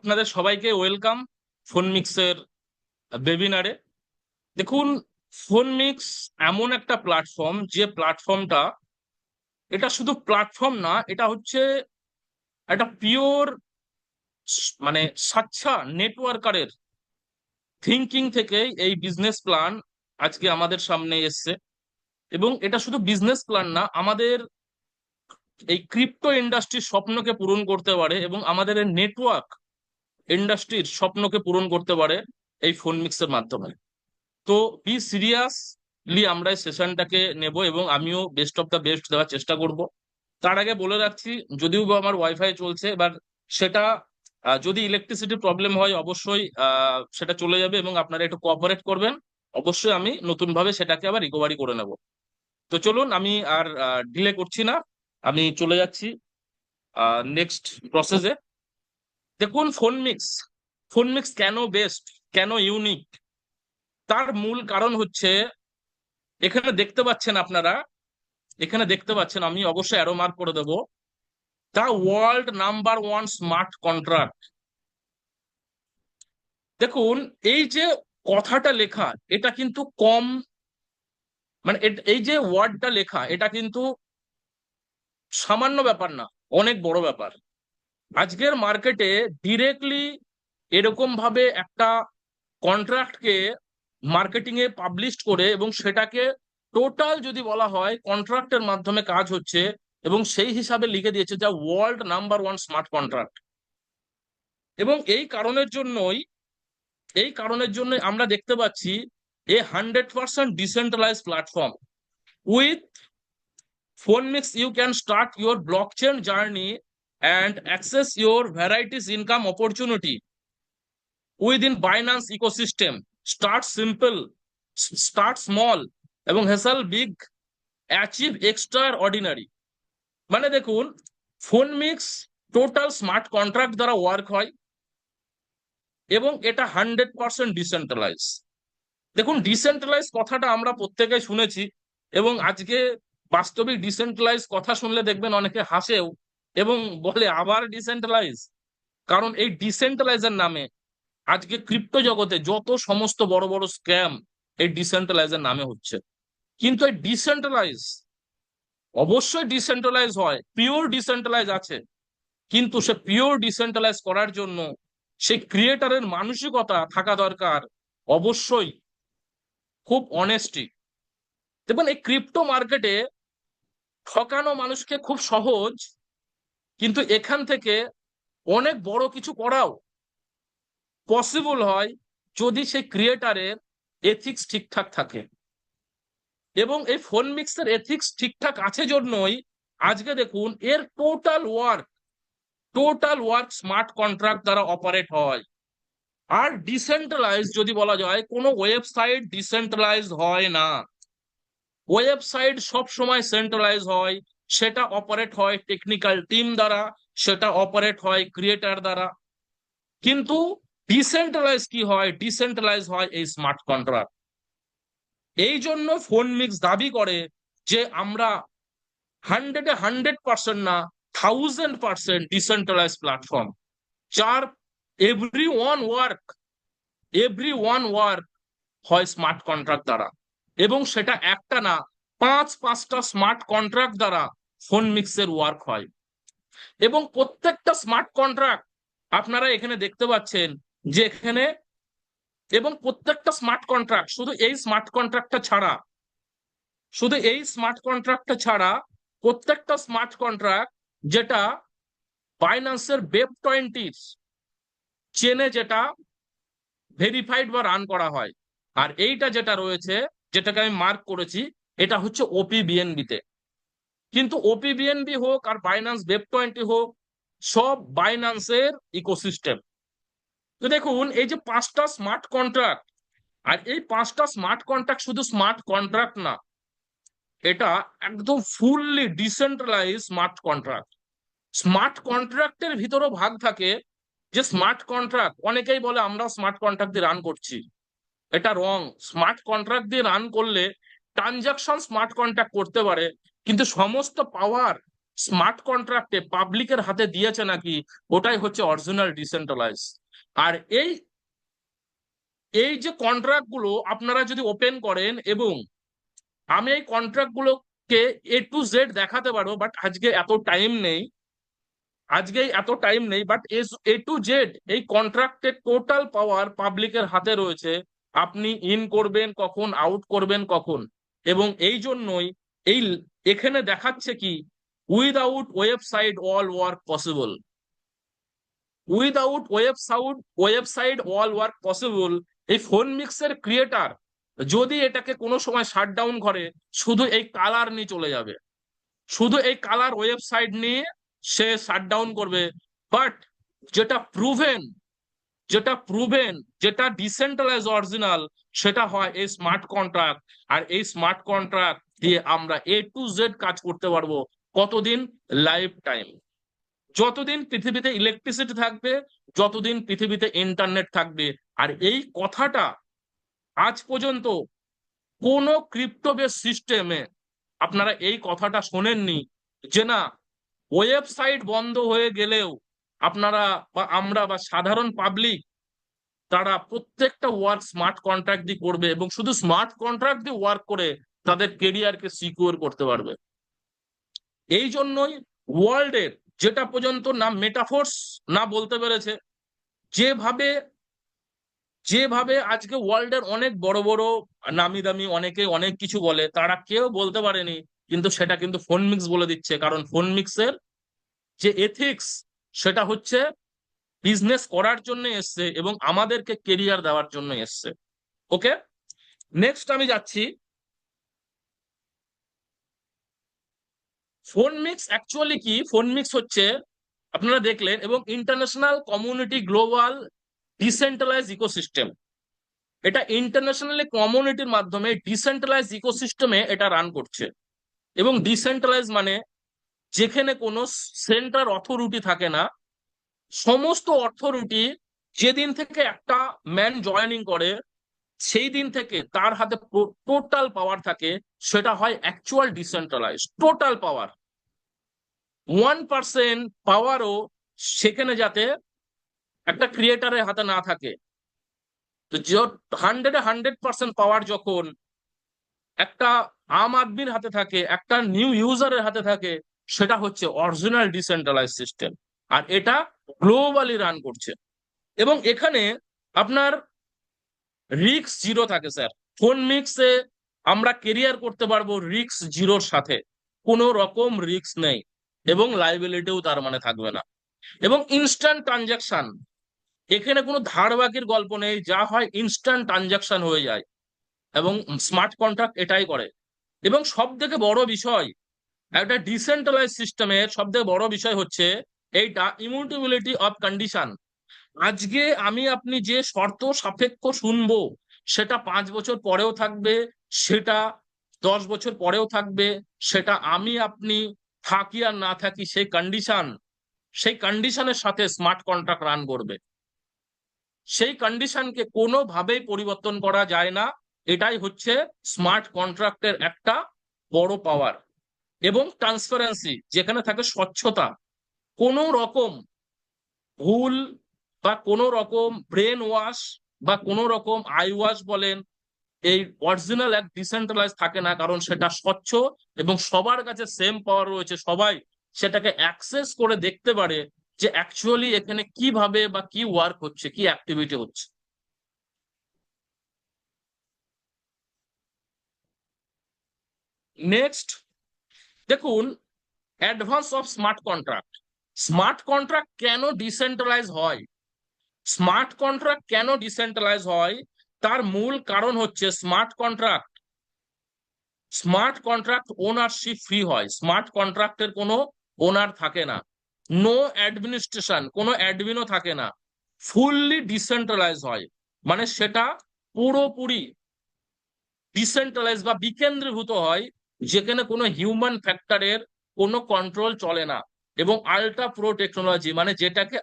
আপনাদের সবাইকে ওয়েলকাম ফোনমিক্সের ওয়েবিনারে। দেখুন, ফোনমিক্স এমন একটা প্ল্যাটফর্ম, যে প্ল্যাটফর্মটা, এটা শুধু প্ল্যাটফর্ম না, এটা হচ্ছে একটা পিওর মানে স্বচ্ছা নেটওয়ার্কারের থিঙ্কিং থেকে এই বিজনেস প্ল্যান আজকে আমাদের সামনে এসছে। এবং এটা শুধু বিজনেস প্ল্যান না, আমাদের এই ক্রিপ্টো ইন্ডাস্ট্রির স্বপ্নকে পূরণ করতে পারে এবং আমাদের এই নেটওয়ার্ক ইন্ডাস্ট্রির স্বপ্নকে পূরণ করতে পারে এই ফোনমিক্সের মাধ্যমে। তো বি সিরিয়াসলি আমরা এই সেশনটাকে নেব এবং আমিও বেস্ট অফ দ্য বেস্ট দেওয়ার চেষ্টা করব। তার আগে বলে রাখছি, যদিও বা আমার ওয়াইফাই চলছে, এবার সেটা যদি ইলেকট্রিসিটি প্রবলেম হয় অবশ্যই সেটা চলে যাবে এবং আপনারা একটু কোঅপারেট করবেন। অবশ্যই আমি নতুন ভাবে সেটাকে আবার রিকভারি করে নেব। তো চলুন, আমি আর ডিলে করছি না, আমি চলে যাচ্ছি নেক্সট প্রসেসে। দেখুন, ফোনমিক্স কেন বেস্ট, কেন ইউনিক, তার মূল কারণ হচ্ছে, এখানে দেখতে পাচ্ছেন আপনারা, এখানে দেখতে পাচ্ছেন, আমি অবশ্যই অ্যারো মার্ক করে দেবো, the world number one smart contract. দেখুন, এই যে কথাটা লেখা, এটা কিন্তু কম, মানে এই যে ওয়ার্ডটা লেখা, এটা কিন্তু সামান্য ব্যাপার না, অনেক বড় ব্যাপার। আজকের মার্কেটে ডিরেক্টলি এরকম ভাবে একটা কন্ট্রাক্টকে মার্কেটিং এ পাবলিশ করে এবং সেটাকে টোটাল যদি বলা হয় কন্ট্রাক্টের মাধ্যমে কাজ হচ্ছে, এবং সেই হিসাবে লিখে দিয়েছে যা world number one smart contract. এবং এই কারণের জন্য আমরা দেখতে পাচ্ছি এ 100% decentralise platform. With Phonemix you can start your blockchain journey and access your varieties income opportunity within Binance ecosystem. Start simple, start small, এবং হেসাল বিগ, অ্যাচিভ এক্সট্রা অর্ডিনারি। মানে দেখুন, ফোনমিক্স টোটাল স্মার্ট কন্ট্রাক্ট দ্বারা ওয়ার্ক হয় এবং এটা 100% decentralise. দেখুন, decentralise কথাটা আমরা প্রত্যেকে শুনেছি, এবং আজকে বাস্তবিক ডিসেন্ট্রালাইজ কথা শুনলে দেখবেন অনেকে হাসেও এবং বলে আবার ডিসেন্ট্রালাইজ। কারণ এই ডিসেন্ট্রালাইজের নামে আজকে ক্রিপ্টো জগতে যত সমস্ত বড় বড় স্ক্যাম এই ডিসেন্ট্রালাইজের নামে হচ্ছে। কিন্তু এই ডিসেন্ট্রালাইজ অবশ্যই ডিসেন্ট্রালাইজ হয়, পিওর ডিসেন্ট্রালাইজ আছে, কিন্তু সে পিওর ডিসেন্ট্রালাইজ করার জন্য সেই ক্রিয়েটারের মানসিকতা থাকা দরকার, অবশ্যই খুব অনেস্টি। দেখুন, এই ক্রিপ্টো মার্কেটে ঠকানো মানুষকে খুব সহজ, কিন্তু এখান থেকে অনেক বড় কিছু করাও পসিবল হয় যদি সেই ক্রিয়েটারের এথিক্স ঠিকঠাক থাকে। এবং এই ফোনমিক্সের এথিক্স ঠিকঠাক আছে জন্যই আজকে দেখুন এর টোটাল ওয়ার্ক স্মার্ট কন্ট্রাক্ট দ্বারা অপারেট হয়। আর ডিসেন্ট্রালাইজ যদি বলা যায়, কোনো ওয়েবসাইট ডিসেন্ট্রালাইজ হয় না। ওয়েবসাইট সব সময় সেন্ট্রালাইজ হয়, সেটা অপারেট হয় টেকনিক্যাল টিম দ্বারা, সেটা অপারেট হয় ক্রিয়েটার দ্বারা। কিন্তু ডিসেন্ট্রালাইজ কি হয়? ডিসেন্ট্রালাইজ হয় এই স্মার্ট কন্ট্রাক্ট। এই জন্য ফোনমিক্স দাবি করে যে আমরা 100% না, 1000% ডিসেন্ট্রালাইজ প্ল্যাটফর্ম, যার এভরি ওয়ান ওয়ার্ক হয় স্মার্ট কন্ট্রাক্ট দ্বারা। এবং সেটা একটা না, পাঁচটা স্মার্ট কন্ট্রাক্ট দ্বারা ফোনমিক্সের ওয়ার্ক হয়। এবং প্রত্যেকটা স্মার্ট কন্ট্রাক্ট আপনারা এখানে দেখতে পাচ্ছেন যে এখানে, এবং প্রত্যেকটা স্মার্ট কন্ট্রাক্ট শুধু এই স্মার্ট কন্ট্রাক্টটা ছাড়া প্রত্যেকটা স্মার্ট কন্ট্রাক্ট যেটা বাইন্যান্সের Web20 চেনে, যেটা ভেরিফাইড বা রান করা হয়। আর এইটা যেটা রয়েছে, যেটাকে আমি মার্ক করেছি, এটা হচ্ছে ওপিবিএনবি তে। কিন্তু ওপিবিএনবি হোক আর বাইন্যান্স Web20 হোক, সব বাইন্যান্সের ইকোসিস্টেম। তো দেখুন, এই যে পাঁচটা স্মার্ট কন্ট্রাক্ট, আর এই পাঁচটা স্মার্ট কন্ট্রাক্ট শুধু স্মার্ট কন্ট্রাক্ট না, এটা একদম fully decentralise smart contract. Smart কন্ট্রাক্টের ভিতরও ভাগ থাকে, যে স্মার্ট কন্ট্রাক্ট অনেকেই বলে আমরা স্মার্ট কন্ট্রাক্ট দিয়ে রান করছি, এটা রং। স্মার্ট কন্ট্রাক্ট দিয়ে রান করলে ট্রানজাকশন স্মার্ট কন্ট্রাক্ট করতে পারে, কিন্তু সমস্ত পাওয়ার স্মার্ট কন্ট্রাক্টে পাবলিকের হাতে দিয়েছে নাকি, ওটাই হচ্ছে অরিজিনাল ডিসেন্ট্রালাইজ। আর এই এই যে কন্ট্রাক্ট গুলো আপনারা যদি ওপেন করেন, এবং আমি এই কন্ট্রাক্ট গুলোকে A to Z দেখাতে পারবো, বাট আজকে এত টাইম নেই, বাট A to Z এই কন্ট্রাক্টের টোটাল পাওয়ার পাবলিকের হাতে রয়েছে। আপনি ইন করবেন কখন, আউট করবেন কখন। এবং এই জন্যই এই এখানে দেখাচ্ছে কি, without website all work possible. Without website all work possible. এই ফোন মিক্সের ক্রিয়েটার যদি এটাকে কোনো সময় শাট ডাউন করে, শুধু এই কালার নিয়ে চলে যাবে, শুধু এই কালার ওয়েবসাইট নিয়ে সে শাটডাউন করবে। বাট যেটা প্রুভেন যেটা যেটা ডিসেন্ট্রালাইজ অরিজিনাল, সেটা হয় এই স্মার্ট কন্ট্রাক্ট। আর এই স্মার্ট কন্ট্রাক্ট দিয়ে আমরা A to Z কাজ করতে পারবো। কতদিন? Life time. যতদিন পৃথিবীতে ইলেকট্রিসিটি থাকবে, যতদিন পৃথিবীতে ইন্টারনেট থাকবে। আর এই কথাটা আজ পর্যন্ত কোনো ক্রিপ্টো বেস সিস্টেমে আপনারা এই কথাটা শোনেননি, যে না, ওয়েবসাইট বন্ধ হয়ে গেলেও আপনারা বা আমরা বা সাধারণ পাবলিক, তারা প্রত্যেকটা ওয়ার্ক স্মার্ট কন্ট্রাক্ট দিয়ে করবে, এবং শুধু স্মার্ট কন্ট্রাক্ট দিয়ে ওয়ার্ক করে তাদের কেরিয়ারকে সিকিউর করতে পারবে। এই জন্যই ওয়ার্ল্ডের যেটা পর্যন্ত না মেটাফোর্স না বলতে পেরেছে, যেভাবে যেভাবে আজকে ওয়ার্ল্ডের অনেক বড় বড় নামি দামি অনেকে অনেক কিছু বলে, তারা কেউ বলতে পারেনি, কিন্তু সেটা কিন্তু ফোন মিক্স বলে দিচ্ছে। কারণ ফোন মিক্সের যে এথিক্স, সেটা হচ্ছে বিজনেস করার জন্য এসছে এবং আমাদেরকে কেরিয়ার দেওয়ার জন্য এসছে। ওকে, নেক্সট আমি যাচ্ছি। ফোন মিক্স অ্যাকচুয়ালি কি? ফোন মিক্স হচ্ছে, আপনারা দেখলেন, এবং international community global decentralise ecosystem. এটা ইন্টারন্যাশনালি কমিউনিটির মাধ্যমে ডিসেন্ট্রালাইজ ইকোসিস্টেমে এটা রান করছে। এবং ডিসেন্ট্রালাইজ মানে যেখানে কোনো সেন্ট্রাল অথরিটি থাকে না। সমস্ত অথরিটি যেদিন থেকে একটা ম্যান জয়েনিং করে, সেই দিন থেকে তার হাতে টোটাল পাওয়ার থাকে। সেটা হয় অ্যাকচুয়াল ডিসেন্ট্রালাইজ। টোটাল পাওয়ার 1% পাওয়ারও সেখানে যাতে একটা ক্রিয়েটারের হাতে না থাকে। তো 100% পাওয়ার যখন একটা আম আদমির হাতে থাকে, একটা নিউ ইউজারের হাতে থাকে, সেটা হচ্ছে অরিজিনাল ডিসেন্ট্রালাইজ সিস্টেম। আর এটা গ্লোবালি রান করছে। এবং এখানে আপনার রিস্ক জিরো থাকে স্যার। ফোন মিক্সে আমরা কেরিয়ার করতে পারবো রিস্ক জিরোর সাথে, কোনো রকম রিস্ক নেই, এবং লাইবিলিটিও তার মানে থাকবে না। এবং ইনস্ট্যান্ট ট্রানজাকশন, এখানে কোনো ধার বাকির গল্প নেই, যা হয় ইনস্ট্যান্ট ট্রানজাকশন হয়ে যায়, এবং স্মার্ট কন্ট্রাক্ট এটাই করে। এবং সব থেকে বড় বিষয়, একটা ডিসেন্ট্রালাইজ সিস্টেমের সব থেকে বড় বিষয় হচ্ছে এইটা ইমিউটেবিলিটি অফ কন্ডিশন। আজকে আমি আপনি যে শর্ত সাপেক্ষ শুনবো, সেটা 5 বছর পরেও থাকবে, সেটা 10 বছর পরেও থাকবে। সেটা আমি আপনি থাকি আর না থাকি, সেই কন্ডিশনের সাথে স্মার্ট কন্ট্রাক্ট রান করবে। সেই কন্ডিশনকে কোনোভাবেই পরিবর্তন করা যায় না। এটাই হচ্ছে স্মার্ট কন্ট্রাক্টের একটা বড় পাওয়ার। এবং ট্রান্সপারেন্সি, যেখানে থাকে স্বচ্ছতা, কোনো রকম ভুল বা কোনো রকম ব্রেন ওয়াশ বা কোনো রকম আই ওয়াশ বলেন, এই অরিজিনাল এক ডিসেন্ট্রালাইজ থাকে না। কারণ সেটা স্বচ্ছ এবং সবার কাছে সেম পাওয়ার রয়েছে, সবাই সেটাকে অ্যাক্সেস করে দেখতে পারে যে অ্যাকচুয়ালি এখানে কিভাবে বা কি ওয়ার্ক হচ্ছে, কি অ্যাক্টিভিটি হচ্ছে। নেক্সট দেখুন, advance of smart contract. Smart contract কেন ডিসেন্ট্রালাইজ হয়? স্মার্ট কন্ট্রাক্ট কেন ডিসেন্ট্রালাইজ হয়? তার মূল কারণ হচ্ছে স্মার্ট কন্ট্রাক্ট ওনারশিপ ফ্রি হয়। স্মার্ট কন্ট্রাক্টের কোনো ওনার থাকে না, নো অ্যাডমিনিস্ট্রেশন, কোনো অ্যাডমিনও থাকে না, ফুললি ডিসেন্ট্রালাইজ হয়। মানে সেটা পুরোপুরি ডিসেন্ট্রালাইজ বা বিকেন্দ্রীভূত হয়, যেখানে কোনো হিউম্যান ফ্যাক্টরের কোনো কন্ট্রোল চলে না। এবং আল্ট্রা প্রো টেকনোলজি, মানে যেটাকে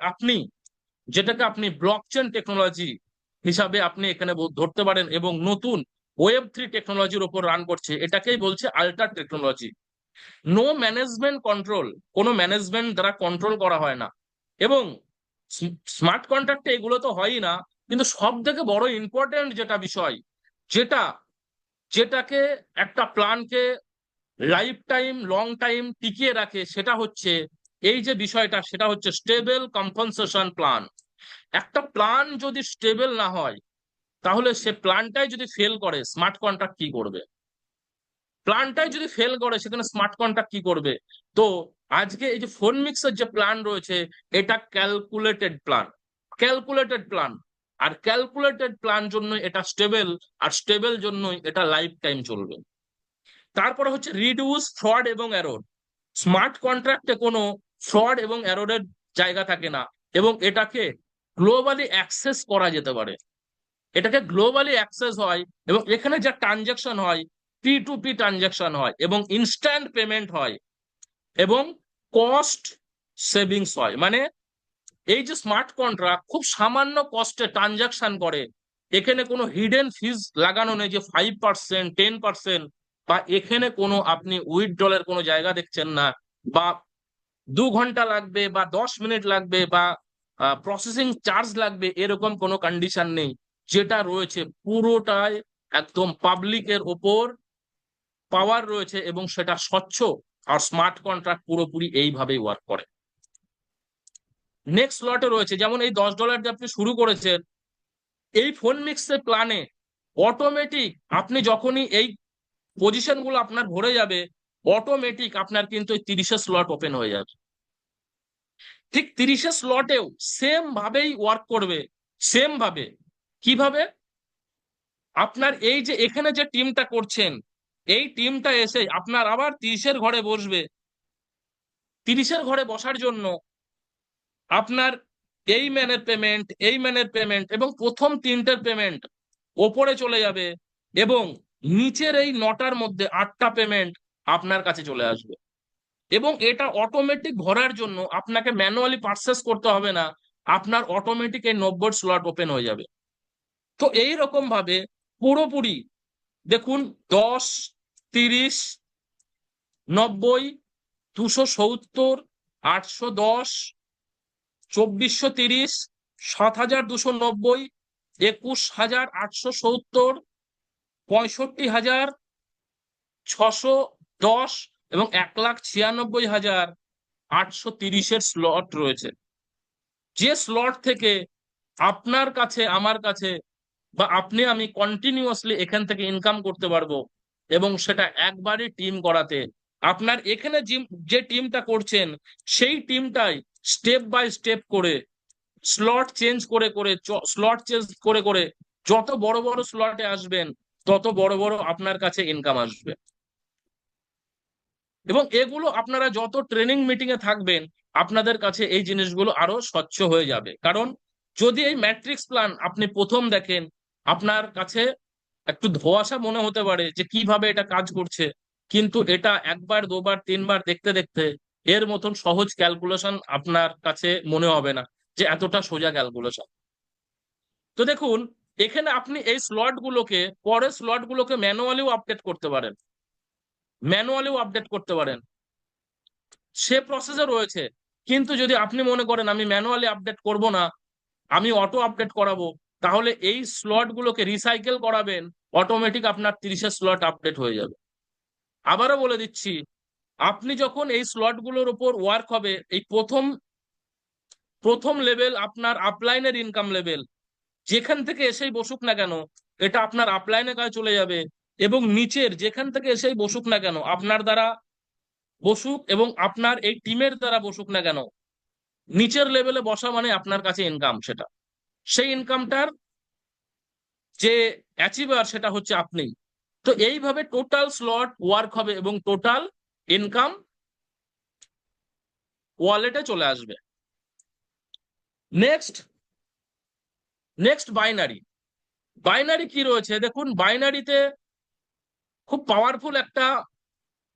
আপনি ব্লকচেন টেকনোলজি হিসাবে আপনি এখানে ধরতে পারেন, এবং নতুন Web3 টেকনোলজির উপর রান করছে, এটাকেই বলছে ultra technology. No management control, কোনো ম্যানেজমেন্ট দ্বারা কন্ট্রোল করা হয় না। এবং স্মার্ট কন্ট্রাক্টে এগুলো তো হয়ই না, কিন্তু সব থেকে বড় ইম্পর্টেন্ট যেটা বিষয়, যেটা যেটাকে একটা প্ল্যানকে লাইফ টাইম লং টাইম টিকিয়ে রাখে, সেটা হচ্ছে এই যে বিষয়টা, সেটা হচ্ছে স্টেবল কম্পনসেশন প্ল্যান। একটা প্ল্যান যদি স্টেবল না হয়, তাহলে সে প্ল্যানটাই যদি ফেল করে, স্মার্ট কন্ট্রাক্ট কি করবে? প্ল্যানটাই যদি ফেল করে, সেখানে স্মার্ট কন্ট্রাক্ট কি করবে? তো আজকে এই যে ফোন মিক্সের যে প্ল্যান রয়েছে, এটা ক্যালকুলেটেড প্ল্যান, ক্যালকুলেটেড প্ল্যান। আর ক্যালকুলেটেড প্ল্যান জন্য এটা স্টেবল, আর স্টেবল জন্যই এটা লাইফ টাইম চলবে। তারপরে হচ্ছে রিডিউস ফ্রড এবং এরর। স্মার্ট কন্ট্রাক্টে কোনো ফ্রড এবং এররের জায়গা থাকে না, এবং এটাকে গ্লোবালি অ্যাক্সেস করা যেতে পারে। এটাকে গ্লোবালি অ্যাক্সেস হয়, এবং এখানে যা ট্রানজাকশন হয়, পি টু পি ট্রানজাকশন হয়, এবং ইনস্ট্যান্ট পেমেন্ট হয়, এবং কস্ট সেভিংস হয়। মানে এই যে স্মার্ট কন্ট্রাক্ট খুব সামান্য কস্টে ট্রানজাকশন করে, এখানে কোনো হিডেন ফিজ লাগানো নেই যে 5%, 10%, বা এখানে কোনো আপনি উইথড্রলের কোনো জায়গা দেখছেন না, বা 2 ঘন্টা লাগবে বা 10 মিনিট লাগবে বা প্রসেসিং চার্জ লাগবে, এরকম কোনো কন্ডিশন নেই। যেটা রয়েছে পুরোটাই একদম পাবলিকের ওপর পাওয়ার রয়েছে, এবং সেটা স্বচ্ছ। আর স্মার্ট কন্ট্রাক্ট পুরোপুরি এইভাবেই ওয়ার্ক করে। নেক্সট লটে রয়েছে, যেমন এই $10 দিয়ে আপনি শুরু করেছেন, এই ফোন মিক্সের প্ল্যানে অটোমেটিক আপনি যখনই এই পজিশন গুলো আপনার ভরে যাবে, অটোমেটিক আপনার কিন্তু এই 30 স্লট ওপেন হয়ে যাবে। ঠিক 30 স্লটেও সেম ভাবেই ওয়ার্ক করবে, সেম ভাবে। কিভাবে? আপনার এই যে এখানে যে টিমটা করছেন, এই টিমটা এসে আপনার আবার 30 ঘরে বসবে। 30 ঘরে বসার জন্য আপনার এই ম্যানের পেমেন্ট, এই ম্যানের পেমেন্ট, এবং প্রথম 3টের পেমেন্ট ওপরে চলে যাবে, এবং নিচের এই 9টার মধ্যে 8টা পেমেন্ট আপনার কাছে চলে আসবে। এবং এটা অটোমেটিক ভরার জন্য আপনাকে ম্যানুয়ালি পারচেস করতে হবে না, আপনার অটোমেটিক এই 90 স্লট ওপেন হয়ে যাবে। তো এই রকম ভাবে পুরোপুরি দেখুন, 10, 30, 90, 270, 810, 2430, 7290, 21870, 65,610, এবং 1,96,830 স্লট রয়েছে। যে স্লট থেকে আপনার কাছে, আমার কাছে, বা আপনি আমি কন্টিনিউয়াসলি এখান থেকে ইনকাম করতে পারবো, এবং সেটা একবারই টিম করাতে। আপনার এখানে যে টিমটা করছেন, সেই টিমটাই স্টেপ বাই স্টেপ করে, স্লট চেঞ্জ করে করে, স্লট চেঞ্জ করে করে যত বড় বড় স্লটে আসবেন, তত বড় বড় আপনার কাছে ইনকাম আসবে। এবং এগুলো আপনারা যত ট্রেনিং মিটিং এ থাকবেন, আপনাদের কাছে এই জিনিসগুলো আরো স্বচ্ছ হয়ে যাবে। কারণ যদি এই ম্যাট্রিক্স প্ল্যান আপনি প্রথম দেখেন, আপনার কাছে একটু ধোঁয়াশা মনে হতে পারে যে কিভাবে এটা কাজ করছে, কিন্তু এটা একবার, দুবার, তিনবার দেখতে দেখতে এর মতন সহজ ক্যালকুলেশন আপনার কাছে মনে হবে না, যে এতটা সোজা ক্যালকুলেশন। তো দেখুন, এখানে আপনি এই স্লট গুলোকে, পরের স্লট গুলোকে ম্যানুয়ালিও আপডেট করতে পারেন, ম্যানুয়ালিও আপডেট করতে পারেন, সে প্রসেসে রয়েছে। কিন্তু যদি আপনি মনে করেন আমি ম্যানুয়ালি আপডেট করব না, আমি অটো আপডেট করাবো, তাহলে এই স্লট গুলোকে রিসাইকেল করাবেন, অটোমেটিক আপনার 30 স্লট আপডেট হয়ে যাবে। আবারও বলে দিচ্ছি, আপনি যখন এই স্লট গুলোর উপর ওয়ার্ক হবে, এই প্রথম প্রথম লেভেল আপনার আপলাইনের ইনকাম লেভেল, যেখান থেকে এসেই বসুক না কেন, এটা আপনার আপলাইনের কাছে চলে যাবে। এবং নিচের যেখান থেকে এসেই বসুক না কেন, আপনার দ্বারা বসুক এবং আপনার এই টিমের দ্বারা বসুক না কেন, নিচের লেভেলে বসা মানে আপনার কাছে ইনকাম, সেটা সেই ইনকামটার যে অ্যাচিভার, সেটা হচ্ছে আপনি। তো এইভাবে টোটাল স্লট ওয়ার্ক হবে, এবং টোটাল ইনকাম ওয়ালেটে চলে আসবে। Next, binary. বাইনারি কি রয়েছে দেখুন, বাইনারিতে খুব পাওয়ারফুল একটা,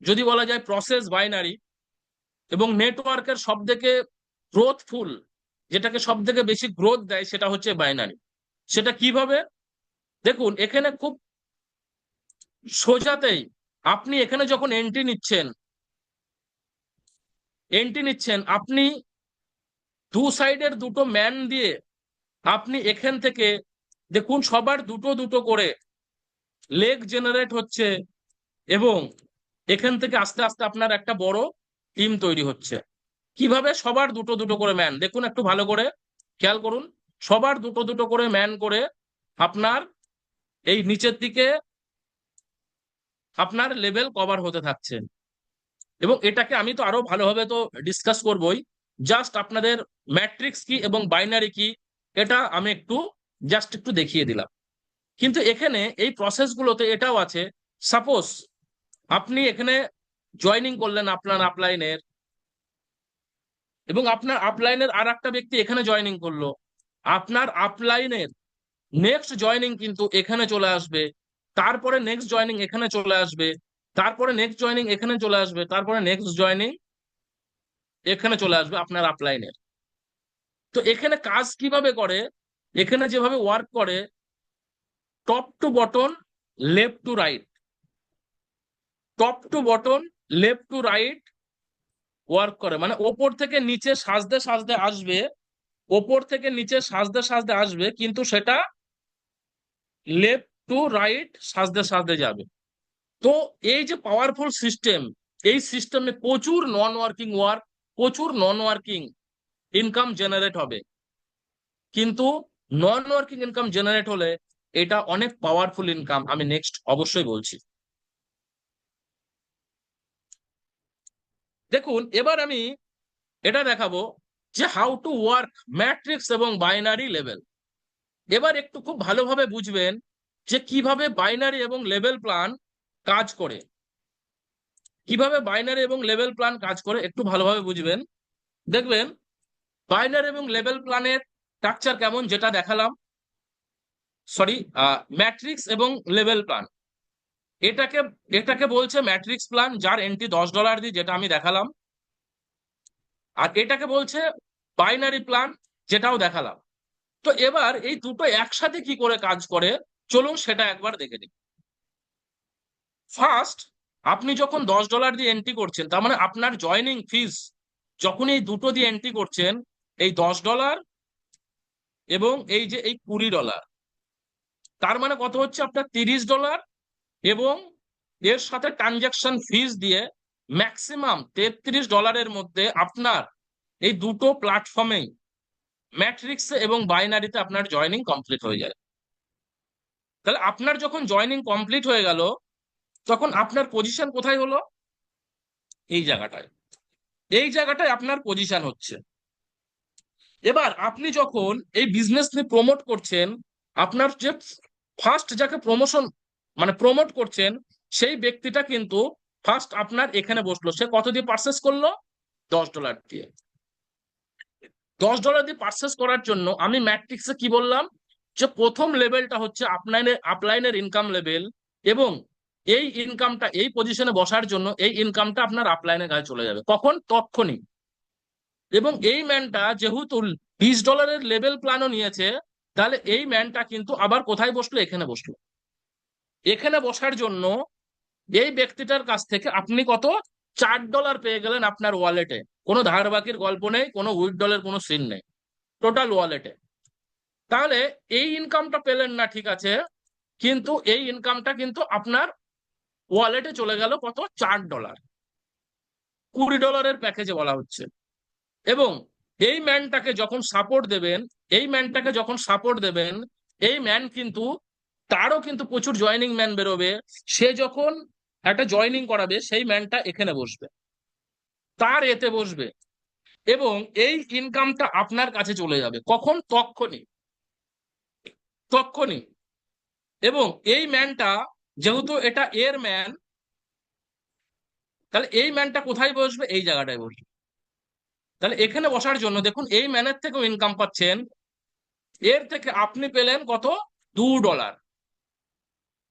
যদি বলা যায়, প্রসেস বাইনারি। এবং নেটওয়ার্কের সব থেকে গ্রোথফুল, যেটাকে সব থেকে বেশি গ্রোথ দেয়, সেটা হচ্ছে বাইনারি। সেটা কিভাবে? দেখুন, এখানে খুব সোজাতেই আপনি এখানে যখন এন্ট্রি নিচ্ছেন, এন্ট্রি নিচ্ছেন, আপনি দু সাইডের দুটো ম্যান দিয়ে আপনি এখান থেকে দেখুন সবার দুটো দুটো করে লেগ জেনারেট হচ্ছে, এবং এখান থেকে আস্তে আস্তে আপনার একটা বড় টিম তৈরি হচ্ছে। কিভাবে? সবার দুটো দুটো করে ম্যান, দেখুন একটু ভালো করে খেয়াল করুন, সবার দুটো দুটো করে ম্যান করে আপনার এই নিচের দিকে আপনার লেভেল কভার হতে থাকছে। এবং এটাকে আমি তো আরো ভালোভাবে তো ডিসকাস করবোই, জাস্ট আপনাদের ম্যাট্রিক্স কি এবং বাইনারি কি এটা আমি জাস্ট একটু দেখিয়ে দিলাম। কিন্তু এখানে এই প্রসেসগুলোতে এটাও আছে, সাপোজ আপনি এখানে জয়নিং করলেন আপনার আপলাইনের, এবং আপনার আপলাইনের আর একটা ব্যক্তি এখানে জয়নিং করলো, আপনার আপলাইনের নেক্সট জয়নিং কিন্তু এখানে চলে আসবে, তারপরে নেক্সট জয়নিং এখানে চলে আসবে, তারপরে নেক্সট জয়নিং এখানে চলে আসবে, তারপরে নেক্সট জয়নিং এখানে চলে আসবে আপনার আপলাইনের। তো এখানে কাজ কিভাবে করে, এখানে যেভাবে ওয়ার্ক করে, top two button, left to right, top two button, left to right work করে, মানে ওপর থেকে নিচে সাজতে সাজতে আসবে, ওপর থেকে নিচে সাজতে সাজতে আসবে, কিন্তু সেটা লেফট টু রাইট সাজতে সাজতে যাবে। তো এই যে পাওয়ারফুল সিস্টেম, এই সিস্টেমে প্রচুর নন ওয়ার্কিং ওয়ার্ক, প্রচুর নন ওয়ার্কিং ইনকাম জেনারেট হবে। কিন্তু নন ওয়ার্কিং ইনকাম জেনারেট হলে এটা অনেক পাওয়ারফুল ইনকাম, আমি নেক্সট অবশ্যই বলছি। দেখুন এবার আমি এটা দেখাবো যে হাউ টু ওয়ার্ক ম্যাট্রিক্স এবং বাইনারি লেভেল। এবার একটু খুব ভালোভাবে বুঝবেন যে কিভাবে বাইনারি এবং লেভেল প্ল্যান কাজ করে, কিভাবে বাইনারি এবং লেভেল প্ল্যান কাজ করে একটু ভালোভাবে বুঝবেন। দেখবেন বাইনারি এবং লেভেল প্ল্যানের স্ট্রাকচার কেমন, যেটা দেখালাম, সরি, ম্যাট্রিক্স এবং লেভেল প্ল্যান, এটাকে এটাকে বলছে ম্যাট্রিক্স প্ল্যান, যার এন্ট্রি $10 দিয়ে, যেটা আমি দেখালাম। আর এটাকে বলছে বাইনারি প্ল্যান, যেটাও দেখালাম। তো এবার এই দুটো একসাথে কি করে কাজ করে চলুন সেটা একবার দেখে নিই। ফার্স্ট, আপনি যখন $10 দিয়ে এন্ট্রি করছেন, তার মানে আপনার জয়নিং ফিস যখন এই দুটো দিয়ে এন্ট্রি করছেন, এই $10 এবং এই যে এই $20, তার মানে কত হচ্ছে আপনার $30, এবং এর সাথে ট্রানজাকশন ফিস দিয়ে ম্যাক্সিমাম $33 মধ্যে আপনার এই দুটো প্ল্যাটফর্মেই ম্যাট্রিক্স এবং বাইনারিতে আপনার জয়নিং কমপ্লিট হয়ে যায়। তাহলে আপনার যখন জয়নিং কমপ্লিট হয়ে গেল, তখন আপনার পজিশন কোথায় হলো? এই জায়গাটায়, এই জায়গাটায় আপনার পজিশন হচ্ছে। এবার আপনি যখন এই বিজনেস নিয়ে প্রমোট করছেন, আপনার যে ফার্স্ট যাকে প্রমোশন মানে প্রমোট করছেন, সেই ব্যক্তিটা কিন্তু ফার্স্ট আপনার এখানে বসলো, সে কত দিয়ে পারচেস করলো? $10 দিয়ে। $10 দিয়ে পারচেস করার জন্য আমি ম্যাট্রিক্সে কি বললাম, যে প্রথম লেভেলটা হচ্ছে আপলাইনের ইনকাম লেভেল, এবং এই ইনকামটা এই পজিশনে বসার জন্য এই ইনকামটা আপনার আপলাইনের কাছে চলে যাবে, কখন? তখনই। এবং এই ম্যানটা যেহেতু $20 লেভেল প্ল্যানও নিয়েছে, তাহলে এই ম্যানটা কিন্তু আবার কোথায় বসলো? এখানে বসলো। এখানে বসার জন্য এই ব্যক্তিটার কাছ থেকে আপনি কত? $4 পেয়ে গেলেন আপনার ওয়ালেটে, কোনো ধার বাকির গল্প নেই, কোনো উইথড্রলের কোনো সিন নেই, টোটাল ওয়ালেটে। তাহলে এই ইনকামটা পেলেন না, ঠিক আছে, কিন্তু এই ইনকামটা কিন্তু আপনার ওয়ালেটে চলে গেল কত? $4, $20 প্যাকেজে বলা হচ্ছে। এবং এই ম্যানটাকে যখন সাপোর্ট দেবেন, এই ম্যানটাকে যখন সাপোর্ট দেবেন, এই ম্যান কিন্তু তারও কিন্তু প্রচুর জয়নিং ম্যান বেরোবে, সে যখন একটা জয়নিং করাবে সেই ম্যানটা এখানে বসবে, তার এতে বসবে, এবং এই ইনকামটা আপনার কাছে চলে যাবে, কখন? তখনই, তখনই। এবং এই ম্যানটা যেহেতু এটা এর ম্যান, তাহলে এই ম্যানটা কোথায় বসবে? এই জায়গাটায় বসবে। তাহলে এখানে বসার জন্য দেখুন এই ম্যানের থেকেও ইনকাম পাচ্ছেন, এর থেকে আপনি পেলেন কত? $2,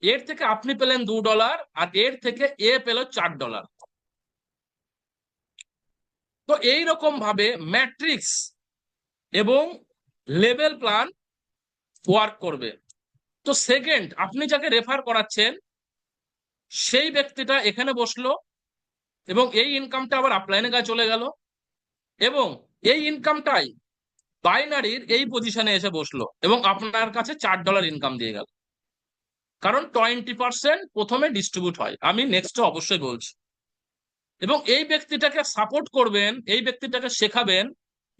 এর থেকে আপনি পেলেন $2, আর এর থেকে এ পেল $4। তো এইরকম ভাবে ম্যাট্রিক্স এবং লেভেল প্ল্যান ওয়ার্ক করবে। তো সেকেন্ড, আপনি যাকে রেফার করাচ্ছেন সেই ব্যক্তিটা এখানে বসলো, এবং এই ইনকামটা আবার আপলাইনের কাছে চলে গেল, এবং এই ইনকামটাই বাইনারির এই পজিশনে এসে বসলো এবং আপনার কাছে $4 ইনকাম দিয়ে গেল, কারণ 20% প্রথমে ডিস্ট্রিবিউট হয়, আমি নেক্সট অবশ্যই বলছি। এবং এই ব্যক্তিটাকে সাপোর্ট করবেন, এই ব্যক্তিটাকে শেখাবেন,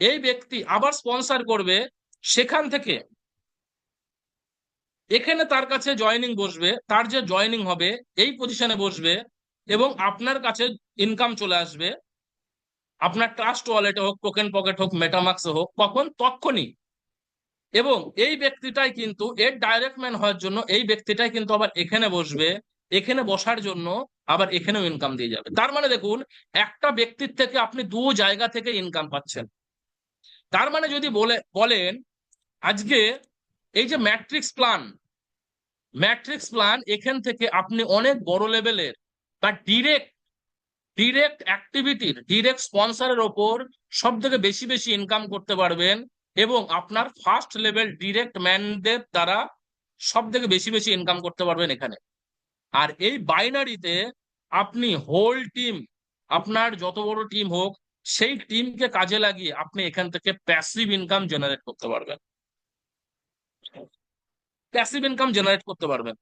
এই ব্যক্তি আবার স্পন্সর করবে, সেখান থেকে এখানে তার কাছে জয়েনিং বসবে, তার যে জয়েনিং হবে এই পজিশনে বসবে এবং আপনার কাছে ইনকাম চলে আসবে, আপনার ট্রাস্ট ওয়ালেটে হোক, টোকেন পকেট হোক, মেটামাক্সে হোক, কখন তখনই। এবং এই ব্যক্তিটাই কিন্তু এর ডাইরেক্ট ম্যান হওয়ার জন্য এই ব্যক্তিটাই কিন্তু আবার এখানে বসবে, এখানে বসার জন্য আবার এখানেও ইনকাম দিয়ে যাবে। তার মানে দেখুন, একটা ব্যক্তির থেকে আপনি দু জায়গা থেকে ইনকাম পাচ্ছেন। তার মানে যদি বলেন আজকে এই যে ম্যাট্রিক্স প্ল্যান এখান থেকে আপনি অনেক বড় লেভেলের বা ডিরেক্ট অ্যাক্টিভিটির, ডিরেক্ট স্পন্সরের ওপর সব থেকে বেশি বেশি ইনকাম করতে পারবেন এবং আপনার ফার্স্ট লেভেল ডিরেক্ট ম্যানদের দ্বারা সব থেকে বেশি বেশি ইনকাম করতে পারবেন এখানে। আর এই বাইনারিতে আপনি হোল টিম, আপনার যত বড় টিম হোক, সেই টিমকে কাজে লাগিয়ে আপনি এখান থেকে প্যাসিভ ইনকাম জেনারেট করতে পারবেন, প্যাসিভ ইনকাম জেনারেট করতে পারবেন।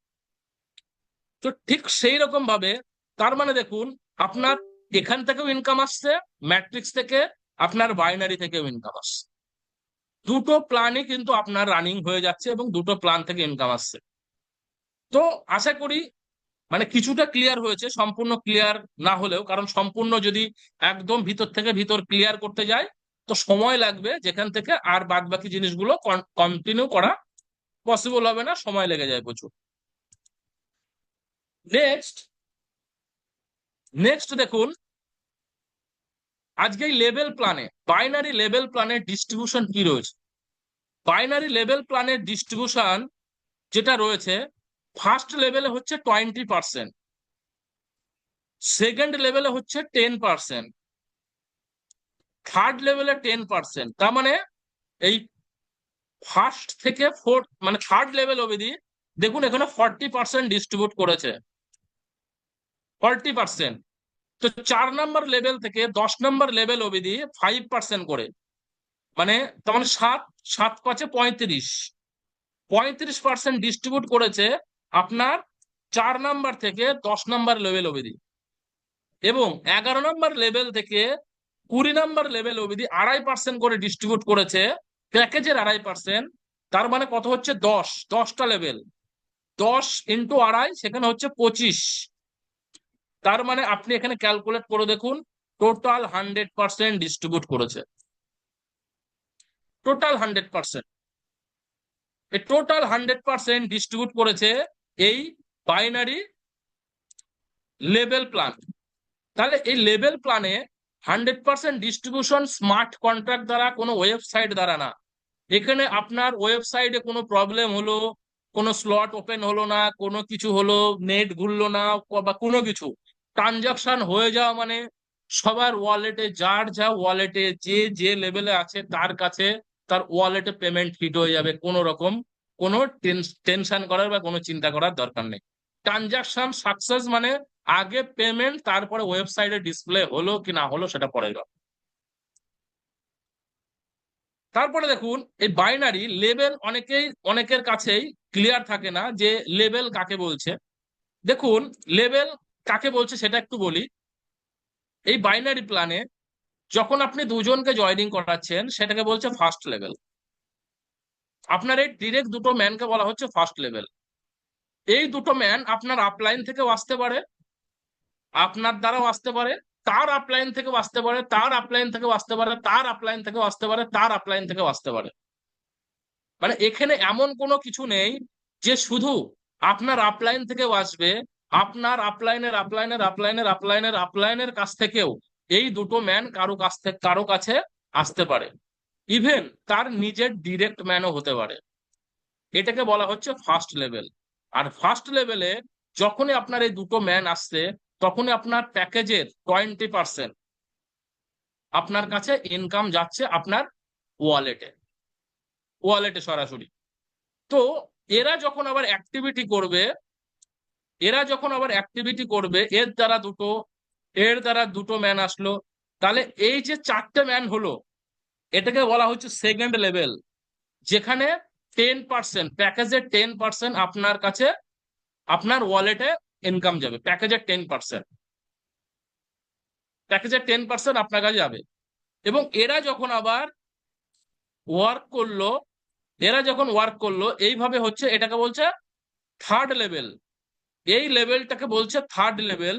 তো ঠিক সেই রকম ভাবে তার মানে দেখুন, আপনার এখান থেকেও ইনকাম আসছে, ম্যাট্রিক্স থেকে, আপনার বাইনারি থেকেও ইনকাম আসছে, দুটো প্ল্যানই কিন্তু আপনার রানিং হয়ে যাচ্ছে এবং দুটো প্ল্যান থেকে ইনকাম আসছে। তো আশা করি মানে কিছুটা ক্লিয়ার হয়েছে, সম্পূর্ণ ক্লিয়ার না হলেও, কারণ সম্পূর্ণ যদি একদম ভিতর থেকে ভিতর ক্লিয়ার করতে যায় তো সময় লাগবে, যেখান থেকে আর বাদ বাকি জিনিসগুলো কন্টিনিউ করা পসিবল হবে না, সময় লেগে যায় প্রচুর। নেক্সট নেক্সট দেখুন, আজকে এই লেভেল প্ল্যানে, বাইনারি লেভেল প্ল্যানের ডিস্ট্রিবিউশন কি রয়েছে। বাইনারি লেভেল প্ল্যানের ডিস্ট্রিবিউশন যেটা রয়েছে, ফার্স্ট লেভেলে হচ্ছে 20%, সেকেন্ড লেভেলে হচ্ছে 10%, থার্ড লেভেলে 10%। তার মানে এই ফার্স্ট থেকে ফোর্থ মানে থার্ড লেভেল অবধি দেখুন এখানে 40% ডিস্ট্রিবিউট করেছে, 40%। তো 4 নম্বর লেভেল থেকে 10 নম্বর লেভেল অবধি 5% করে, মানে তার মানে 7 7 5 35, 35% ডিস্ট্রিবিউট করেছে আপনার 4 নম্বর থেকে 10 নম্বর লেভেল অবধি। এবং 11 নম্বর লেভেল থেকে 20 নম্বর লেভেল অবধি 2.5% করে ডিস্ট্রিবিউট করেছে, প্যাকেজের 2.5%। তার মানে কত হচ্ছে, 10টা লেভেল, 10 × 2.5 সেখানে হচ্ছে 25। তার মানে আপনি এখানে ক্যালকুলেট করে দেখুন, টোটাল 100% ডিস্ট্রিবিউট করেছে, টোটাল 100%। এই টোটাল 100% ডিস্ট্রিবিউট করেছে এই বাইনারি লেভেল প্ল্যান। তাহলে এই লেভেল প্ল্যানে 100% ডিস্ট্রিবিউশন স্মার্ট কন্ট্রাক্ট দ্বারা, কোনো ওয়েবসাইট দ্বারা না। এখানে আপনার ওয়েবসাইটে কোনো প্রবলেম হলো, কোনো স্লট ওপেন হলো না, কোনো কিছু হলো, নেট ঘুরলো না বা কোনো কিছু, ট্রানজাকশন হয়ে যাওয়া মানে সবার ওয়ালেটে, যার যা ওয়ালেটে যে যে লেভেলে আছে তার কাছে তার ওয়ালেটে পেমেন্ট হিট হয়ে যাবে, কোনো রকম কোনো টেনশন করার বা কোনো চিন্তা করার দরকার নেই। ট্রানজাকশন সাকসেস মানে আগে পেমেন্ট, তারপরে ওয়েবসাইটে ডিসপ্লে হলো কি না হলো সেটা পরের ব্যাপার। তারপরে দেখুন, এই বাইনারি লেভেল অনেকের কাছেই ক্লিয়ার থাকে না যে লেভেল কাকে বলছে। দেখুন, লেভেল কাকে বলছে সেটা একটু বলি। এই বাইনারি প্ল্যানে যখন আপনি দুজনকে জয়েনিং করাচ্ছেন সেটাকে বলছে ফার্স্ট লেভেল। আপনার এই ডিরেক্ট দুটো ম্যানকে বলা হচ্ছে ফার্স্ট লেভেল। এই দুটো ম্যান আপনার আপলাইন থেকেও আসতে পারে, আপনার দ্বারাও আসতে পারে, তার আপলাইন থেকেও আসতে পারে, তার আপলাইন থেকেও আসতে পারে, তার আপলাইন থেকেও আসতে পারে, তার আপলাইন থেকেও আসতে পারে। মানে এখানে এমন কোনো কিছু নেই যে শুধু আপনার আপলাইন থেকেও আসবে, আপনার আপলাইনের কাছ থেকেও এই দুটো ম্যান কারো কাছে আসতে পারে, ইভেন তার নিজের ডিরেক্ট ম্যানও হতে পারে। এটাকে বলা হচ্ছে ফার্স্ট লেভেল। আর ফার্স্ট লেভেলে যখনই আপনার এই দুটো ম্যান আসছে তখনই আপনার প্যাকেজের 20% আপনার কাছে ইনকাম যাচ্ছে আপনার ওয়ালেটে, ওয়ালেটে সরাসরি। তো এরা যখন আবার অ্যাক্টিভিটি করবে, এর দ্বারা দুটো ম্যান আসলো, তাহলে এই যে চারটে ম্যান হলো, এটাকে বলা হচ্ছে সেকেন্ড লেভেল, যেখানে 10%, প্যাকেজের 10% আপনার কাছে, আপনার ওয়ালেটে ইনকাম যাবে। প্যাকেজের 10% আপনার কাছে যাবে। এবং ওয়ার্ক করলো এরা যখন ওয়ার্ক করলো এইভাবে হচ্ছে, এটাকে বলছে থার্ড লেভেল। এই লেভেলটাকে বলছে থার্ড লেভেল।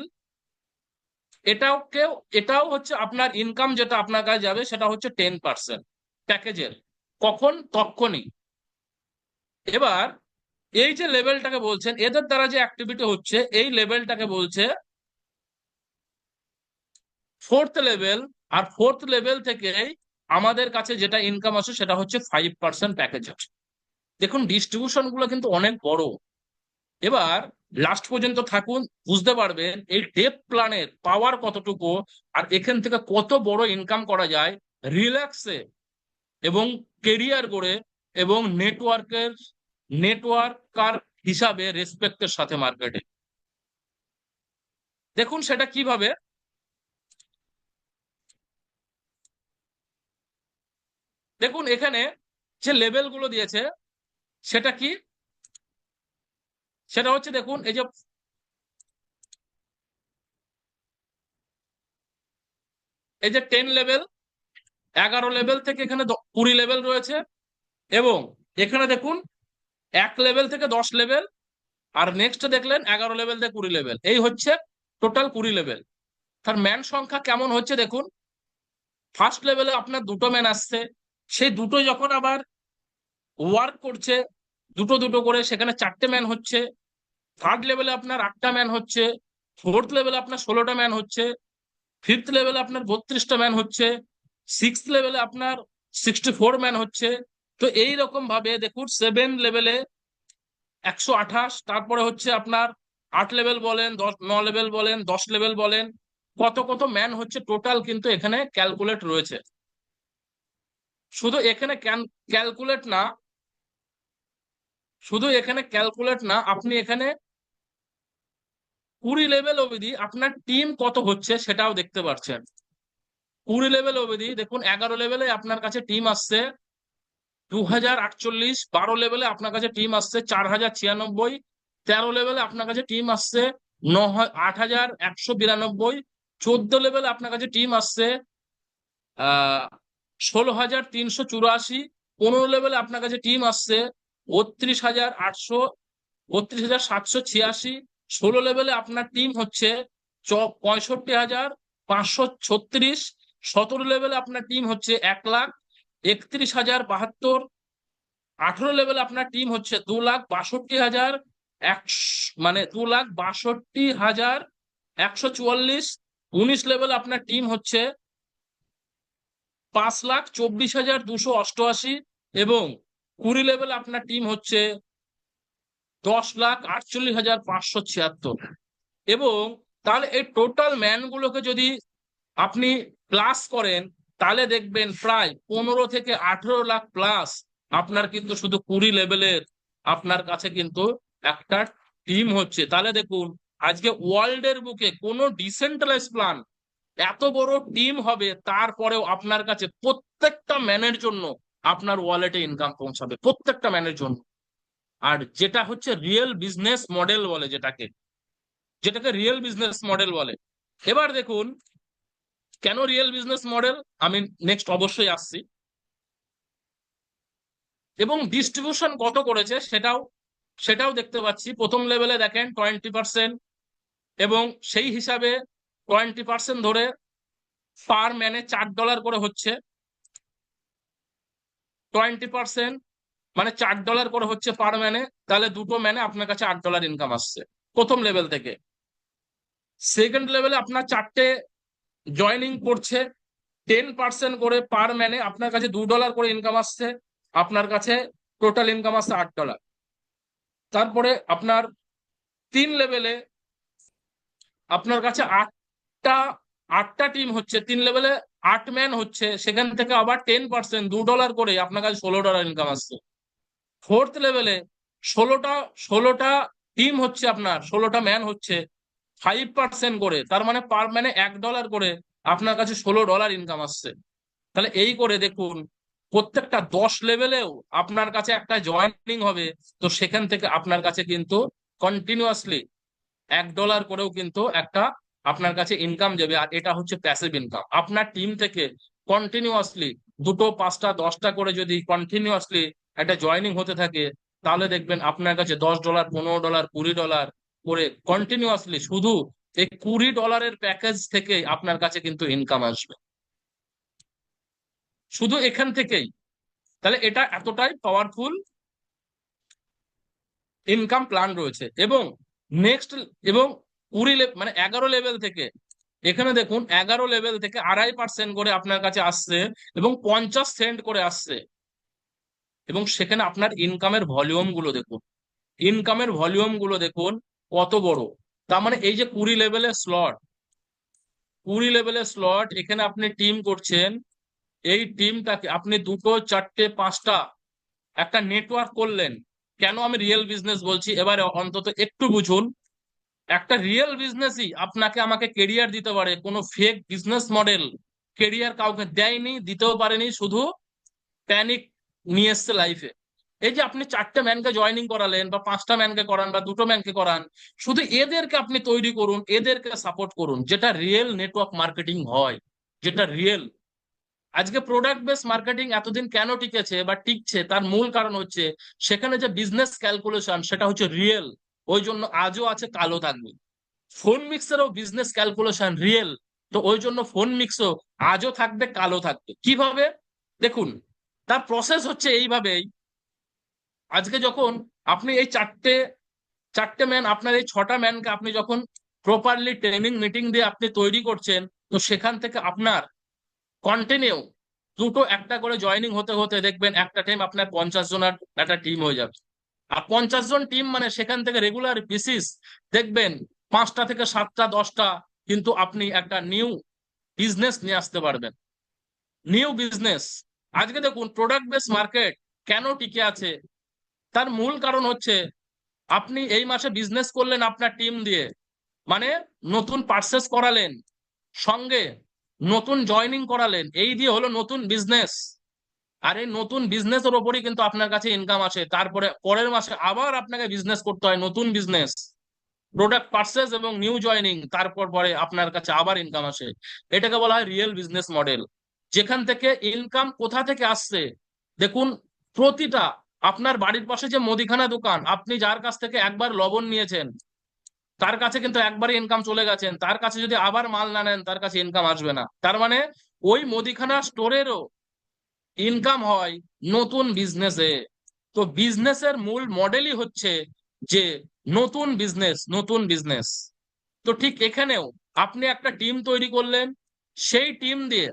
এটাও হচ্ছে আপনার ইনকাম যেটা আপনার কাছে যাবে সেটা হচ্ছে 10% প্যাকেজের। কখন? তখনই। এবার এই যে লেভেলটাকে বলছেন, এদের দ্বারা যে অ্যাক্টিভিটি হচ্ছে, এই লেভেলটাকে বলছে ফোর্থ লেভেল। আর ফোর্থ লেভেল থেকে আমাদের কাছে যেটা ইনকাম আসে সেটা হচ্ছে 5% প্যাকেজের। দেখুন ডিস্ট্রিবিউশন গুলো কিন্তু অনেক বড়। এবার লাস্ট পর্যন্ত থাকুন, বুঝতে পারবেন এই ডেপ প্ল্যানের পাওয়ার কতটুকু, আর এখান থেকে কত বড় ইনকাম করা যায় রিল্যাক্সে এবং কেরিয়ার গড়ে এবং নেটওয়ার্কার হিসাবে রেসপেক্টের সাথে মার্কেটে। দেখুন সেটা কিভাবে। দেখুন এখানে যে লেভেল গুলো দিয়েছে সেটা কি, সেটা হচ্ছে দেখুন এই যে 10 লেভেল, 11 লেভেল থেকে এখানে 20 লেভেল রয়েছে। এবং এখানে দেখুন 1 লেভেল থেকে 10 লেভেল, আর নেক্সট দেখলেন 11 লেভেল থেকে 20 লেভেল, এই হচ্ছে টোটাল 20 লেভেল। তার ম্যান সংখ্যা কেমন হচ্ছে দেখুন। ফার্স্ট লেভেলে আপনার দুটো ম্যান আসছে, সেই দুটো যখন আবার ওয়ার্ক করছে দুটো দুটো করে, সেখানে চারটে ম্যান হচ্ছে। থার্ড লেভেলে আপনার 8টা ম্যান হচ্ছে। ফোর্থ লেভেলে আপনার 16টা ম্যান হচ্ছে। ফিফথ লেভেলে আপনার 32টা ম্যান হচ্ছে। সিক্স লেভেলে আপনার 64 ম্যান হচ্ছে। তো এই রকম ভাবে দেখুন 7 লেভেলে 128, তারপরে হচ্ছে আপনার 8 লেভেল বলেন, 9 লেভেল বলেন, 10 লেভেল বলেন, কত কত ম্যান হচ্ছে টোটাল কিন্তু এখানে ক্যালকুলেট রয়েছে। শুধু এখানে ক্যালকুলেট না, আপনি এখানে 20 লেভেল অবধি আপনার টিম কত হচ্ছে সেটাও দেখতে পাচ্ছেন। 20 লেভেল অবধি দেখুন 11 লেভেলে আপনার কাছে টিম আসছে 2048, 12 লেভেলে আপনার কাছে টিম আসছে 4096, 13 লেভেলে আপনার কাছে টিম আসছে 8192, 14 লেভেলে আপনার কাছে টিম আসছে 16,384, 15 লেভেলে আপনার কাছে টিম আসছে 32,800, 32,786, 16 লেভেলে আপনার টিম হচ্ছে 65,536, 17 লেভেলে আপনার টিম হচ্ছে 1,31,072, 18 লেভেলে আপনার টিম হচ্ছে 2,62,100, মানে 2,62,144, 19 লেভেলে আপনার টিম হচ্ছে 5,24,288, এবং 20 লেভেলে আপনার টিম হচ্ছে 10,48,576। এবং তাহলে এই টোটাল ম্যান গুলোকে যদি আপনি প্লাস করেন, তাহলে দেখবেন প্রায় 15 থেকে 18 লাখ প্লাস আপনার কিন্তু শুধু 20 লেভেলের আপনার কাছে কিন্তু একটা টিম হচ্ছে। তাহলে দেখুন আজকে ওয়ার্ল্ডের বুকে কোনো ডিসেন্ট্রালাইজ প্ল্যান এত বড় টিম হবে, তারপরেও আপনার কাছে প্রত্যেকটা ম্যানের জন্য আপনার ওয়ালেটে ইনকাম পৌঁছাবে, প্রত্যেকটা ম্যানের জন্য। আর যেটা হচ্ছে রিয়েল বিজনেস মডেল বলে, যেটাকে রিয়েল বিজনেস মডেল বলে। এবার দেখুন কেন রিয়েল বিজনেস মডেল, আমি নেক্সট অবশ্যই আসছি। এবং ডিস্ট্রিবিউশন কত করেছে সেটাও দেখতে পাচ্ছি। প্রথম লেভেলে দেখেন 20%, এবং সেই হিসাবে 20% ধরে পার ম্যানে $4 করে হচ্ছে। 20% মানে $4 করে হচ্ছে পার ম্যানে, তাহলে দুটো ম্যানে আপনার কাছে $8 ইনকাম আসছে প্রথম লেভেল থেকে। সেকেন্ড লেভেলে আপনার চারটে জয়নিং করছে, 10% করে পার ম্যানে আপনার কাছে $2 করে ইনকাম আসছে, আপনার কাছে টোটাল ইনকাম আসছে $8। তারপরে আপনার 3 লেভেলে আপনার কাছে আটটা আটটা টিম হচ্ছে, 3 লেভেলে 8 ম্যান হচ্ছে, সেখান থেকে আবার 10% $2 করে আপনার কাছে $16 ইনকাম আসছে। ফোর্থ লেভেলে ষোলোটা ষোলোটা টিম হচ্ছে, আপনার 16টা ম্যান হচ্ছে, 5% করে, তার মানে পার ম্যানে $1 করে, আপনার কাছে $16 ইনকাম আসছে। তাহলে এই করে দেখুন, প্রত্যেকটা 10 লেভেলেও আপনার কাছে একটা জয়েনিং হবে, তো সেখান থেকে আপনার কাছে কিন্তু কন্টিনিউয়াসলি $1 করেও কিন্তু একটা আপনার কাছে ইনকাম যাবে। আর এটা হচ্ছে প্যাসিভ ইনকাম। আপনার টিম থেকে কন্টিনিউয়াসলি 2টো 5টা 10টা করে যদি কন্টিনিউয়াসলি একটা জয়েনিং হতে থাকে, তাহলে দেখবেন আপনার কাছে $10, $15, $20 করে কন্টিনিউয়াসলি শুধু এই $20 প্যাকেজ থেকে আপনার কাছে কিন্তু ইনকাম আসবে, শুধু এখান থেকেই। তাহলে এটা এতটাই পাওয়ারফুল ইনকাম প্ল্যান রয়েছে। এবং নেক্সট, এবং 11 লেভেল থেকে, এখানে দেখুন 11 লেভেল থেকে 2.5% করে আপনার কাছে আসছে এবং 50 সেন্ট করে আসছে। এবং সেখানে আপনার ইনকামের ভলিউম গুলো দেখুন, ইনকামের ভলিউম গুলো দেখুন কত বড়। তার মানে এই যে 20 লেভেলের স্লট, এখানে আপনি টিম করছেন, এই টিমটাকে আপনি 2টো 4টে 5টা একটা নেটওয়ার্ক করলেন। কেন আমি রিয়েল বিজনেস বলছি এবারে অন্তত একটু বুঝুন। একটা রিয়েল বিজনেসই আপনাকে আমাকে কেরিয়ার দিতে পারে, কোনো ফেক বিজনেস মডেল কেরিয়ার কাউকে দেয়নি, দিতেও পারেনি, শুধু প্যানিক নিয়ে এসছে লাইফে। এই যে আপনি 4টে ম্যানকে জয়েনিং করালেন বা 5টা ম্যানকে করান বা 2টো ম্যানকে করান, শুধু এদেরকে আপনি তৈরি করুন, এদেরকে সাপোর্ট করুন, যেটা রিয়েল নেটওয়ার্ক মার্কেটিং হয়, যেটা রিয়েল। আজকে প্রোডাক্ট বেস মার্কেটিং এতদিন কেন টিকেছে বা টিকছে, তার মূল কারণ হচ্ছে সেখানে যে বিজনেস ক্যালকুলেশন সেটা হচ্ছে রিয়েল, ওই জন্য আজও আছে, কালো থাকবে। ফোন মিক্সেরও বিজনেস ক্যালকুলেশন রিয়েল, তো ওই জন্য ফোন মিক্সও আজও থাকবে, কালো থাকবে। কিভাবে? দেখুন, তার প্রসেস হচ্ছে এইভাবেই। আজকে যখন আপনি এই চারটে চারটে ম্যান, আপনার এই 6টা ম্যানকে আপনি যখন প্রপারলি ট্রেনিং মিটিং দিয়ে আপনি তৈরি করছেন, তো সেখান থেকে আপনার কন্টিনিউ 2টো একটা করে জয়েনিং হতে হতে দেখবেন একটা টাইম আপনার 50 জনের একটা টিম হয়ে যাবে। আর 50 জন টিম মানে সেখান থেকে রেগুলার বেসিস দেখবেন 5টা থেকে 7টা 10টা কিন্তু আপনি একটা নিউ বিজনেস নিয়ে আসতে পারবেন, নিউ বিজনেস। আজকে দেখুন প্রোডাক্ট বেস মার্কেট কেন টিকে আছে, তার মূল কারণ হচ্ছে আপনি এই মাসে বিজনেস করলেন আপনার টিম দিয়ে, মানে নতুন পারচেস করালেন, সঙ্গে নতুন জয়েনিং করালেন, এই দিয়ে হলো নতুন বিজনেস। আর এই নতুন বিজনেসের ওপরই কিন্তু আপনার কাছে ইনকাম আসে। তারপরে পরের মাসে আবার আপনাকে বিজনেস করতে হয়, নতুন বিজনেস, প্রোডাক্ট পারচেস এবং নিউ জয়েনিং, তারপর পরে আপনার কাছে আবার ইনকাম আসে। এটাকে বলা হয় রিয়েল বিজনেস মডেল। যেখান থেকে ইনকাম কোথা থেকে আসছে দেখুন, প্রতিটা আপনার বাড়ির পাশে যে মুদিখানা দোকান, আপনি যার কাছ থেকে একবার লবণ নিয়েছেন, তার কাছে কিন্তু একবারই ইনকাম চলে গেছেন, তার কাছে যদি আবার মাল না নেন তার কাছে ইনকাম আসবে না। তার মানে ওই মুদিখানা স্টোরেরও ইনকাম হয় নতুন বিজনেসে। তো বিজনেসের মূল মডেলই হচ্ছে যে নতুন বিজনেস, নতুন বিজনেস। তো ঠিক এখানেও আপনি একটা টিম তৈরি করলেন, সেই টিম দিয়ে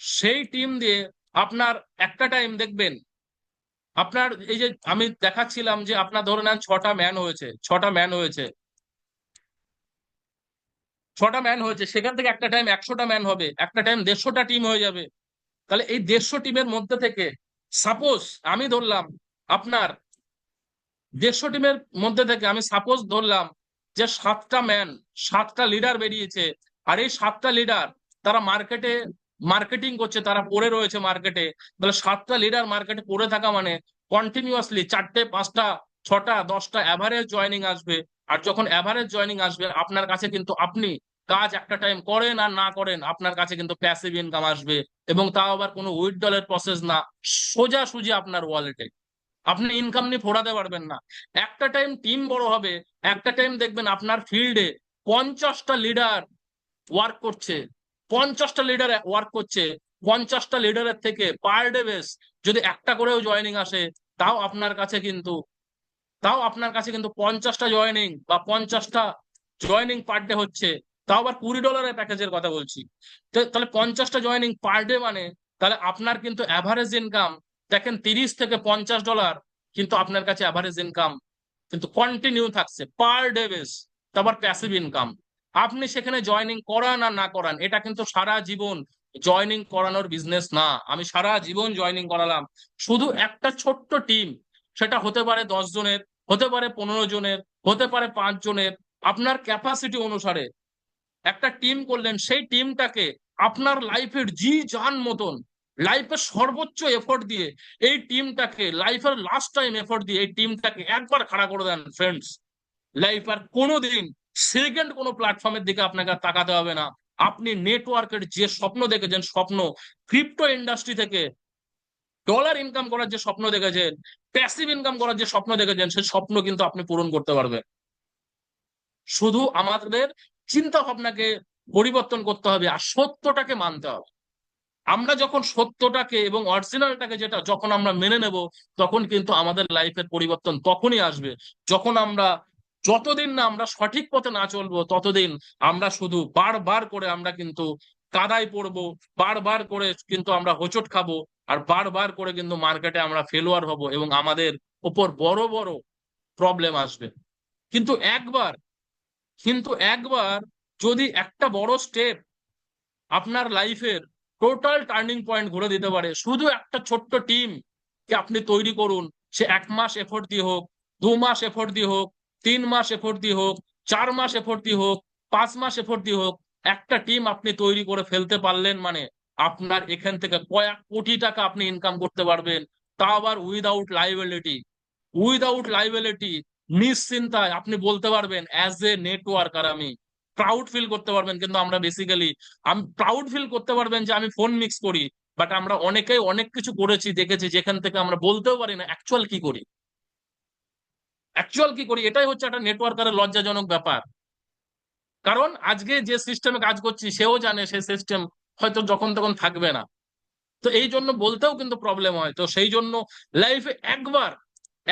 সেই টিম দিয়ে আপনার একটা টাইম দেখবেন আপনার এই যে আমি দেখাচ্ছিলাম যে আপনার ধরে নেন 6টা ম্যান হয়েছে, 6টা ম্যান হয়েছে, 6টা ম্যান হয়েছে, সেখান থেকে একটা টাইম 100টা ম্যান হবে, একটা টাইম 150টা টিম হয়ে যাবে। তাহলে এই 150 টিমের মধ্যে থেকে সাপোজ আমি ধরলাম আপনার 150 টিমের মধ্যে থেকে আমি সাপোজ ধরলাম যে 7টা ম্যান, 7টা লিডার বেরিয়েছে। আর এই 7টা লিডার তারা মার্কেটে মার্কেটিং করছে, তারা পড়ে রয়েছে মার্কেটে। তাহলে 7টা লিডার মার্কেটে পড়ে থাকা মানে কন্টিনিউয়াসলি 4টে 5টা 6টা 10টা অ্যাভারেজ জয়েনিং আসবে। আর যখন অ্যাভারেজ জয়েনিং আসবে আপনার কাছে কিন্তু আপনি কাজ একটা টাইম করেন আর না করেন, আপনার কাছে কিন্তু প্যাসিভ ইনকাম আসবে। এবং তাও আবার কোনো উইথড্রলের প্রসেস না, সোজাসুজি আপনার ওয়ালেটে। আপনি ইনকাম নিয়ে ফোরাতে পারবেন না। একটা টাইম টিম বড় হবে, একটা টাইম দেখবেন আপনার ফিল্ডে 50টা লিডার ওয়ার্ক করছে, 50টা লিডারের থেকে পার ডে বেস যদি একটা করেও জয়েনিং আসে, তাও আপনার কাছে কিন্তু তাও আপনার কাছে কিন্তু 50টা জয়েনিং বা 50টা জয়েনিং পার ডে হচ্ছে। তাও আবার $20 প্যাকেজের কথা বলছি। তাহলে 50টা জয়েনিং পার ডে মানে, তাহলে আপনার কিন্তু অ্যাভারেজ ইনকাম দেখেন 30 থেকে $50 কিন্তু আপনার কাছে অ্যাভারেজ ইনকাম কিন্তু কন্টিনিউ থাকছে পার ডে বেস। তারপর প্যাসিভ ইনকাম, আপনি সেখানে জয়েনিং করান আর না করান, এটা কিন্তু সারা জীবন জয়েনিং করানোর বিজনেস না। আমি সারা জীবন জয়েনিং করালাম, শুধু একটা ছোট্ট টিম, সেটা হতে পারে 10 জনের, হতে পারে 15 জনের, হতে পারে 5 জনের, আপনার ক্যাপাসিটি অনুসারে একটা টিম করলেন, সেই টিমটাকে আপনার লাইফের জি জান মতন, লাইফের সর্বোচ্চ এফোর্ট দিয়ে এই টিমটাকে, লাইফের লাস্ট টাইম এফোর্ট দিয়ে এই টিমটাকে একবার খাড়া করে দেন ফ্রেন্ডস। লাইফ আর কোনোদিন সেকেন্ড কোনো প্ল্যাটফর্মের দিকে আপনাকে আর তাকাতে হবে না। আপনি নেটওয়ার্কের যে স্বপ্ন দেখেছেন, স্বপ্ন, ক্রিপ্টো ইন্ডাস্ট্রি থেকে ডলার ইনকাম করার যে স্বপ্ন দেখেছেন, প্যাসিভ ইনকাম করার যে স্বপ্ন দেখেছেন, সেই স্বপ্ন কিন্তু আপনি পূরণ করতে পারবেন। শুধু আমাদের চিন্তা ভাবনাকে পরিবর্তন করতে হবে আর সত্যটাকে মানতে হবে। আমরা যখন সত্যটাকে এবং অরিজিনালটাকে, যেটা যখন আমরা মেনে নেব, তখন কিন্তু আমাদের লাইফের পরিবর্তন তখনই আসবে। যখন আমরা, যতদিন না আমরা সঠিক পথে না চলবো, ততদিন আমরা শুধু বারবার করে আমরা কিন্তু কাদায় পড়বো, বারবার করে কিন্তু আমরা হোঁচট খাবো, আর বারবার করে কিন্তু মার্কেটে আমরা ফেলোয়ার হব এবং আমাদের উপর বড় বড় প্রবলেম আসবে। কিন্তু একবার, কিন্তু একবার যদি একটা বড় স্টেপ আপনার লাইফের টোটাল টার্নিং পয়েন্ট ঘুরে দিতে পারে, শুধু একটা ছোট্ট টিম কে আপনি তৈরি করুন। সে 1 মাস এফোর্ট দিয়ে হোক, 2 মাস এফোর্ট দিয়ে হোক, 3 মাস এফোর্ট দিয়ে হোক, 4 মাস এফোর্ট দিয়ে হোক, 5 মাস এফোর্ট দিয়ে হোক, একটা টিম আপনি তৈরি করে ফেলতে পারলেন মানে আপনার এখান থেকে কয়েক কোটি টাকা আপনি ইনকাম করতে পারবেন। তা আবার উইদাউট লাইবিলিটি। উইদাউট লাইবিলিটি, নিশ্চিন্তায় আপনি বলতে পারবেন অ্যাজ এ নেটওয়ার্কার আমি প্রাউড ফিল করতে পারবেন। কিন্তু আমরা বেসিক্যালি, আমি প্রাউড ফিল করতে পারবেন যে আমি ফোন মিক্স করি, বাট আমরা অনেকেই অনেক কিছু করেছি দেখেছি যেখান থেকে আমরা বলতেও পারি না অ্যাকচুয়াল কি করি। অ্যাকচুয়াল কি করি, এটাই হচ্ছে একটা নেটওয়ার্কারের লজ্জাজনক ব্যাপার। কারণ আজকে যে সিস্টেমে কাজ করছি সেও জানে সেই সিস্টেম হয়তো যখন তখন থাকবে না। তো এই জন্য বলতেও কিন্তু প্রবলেম হয়। তো সেই জন্য লাইফে একবার,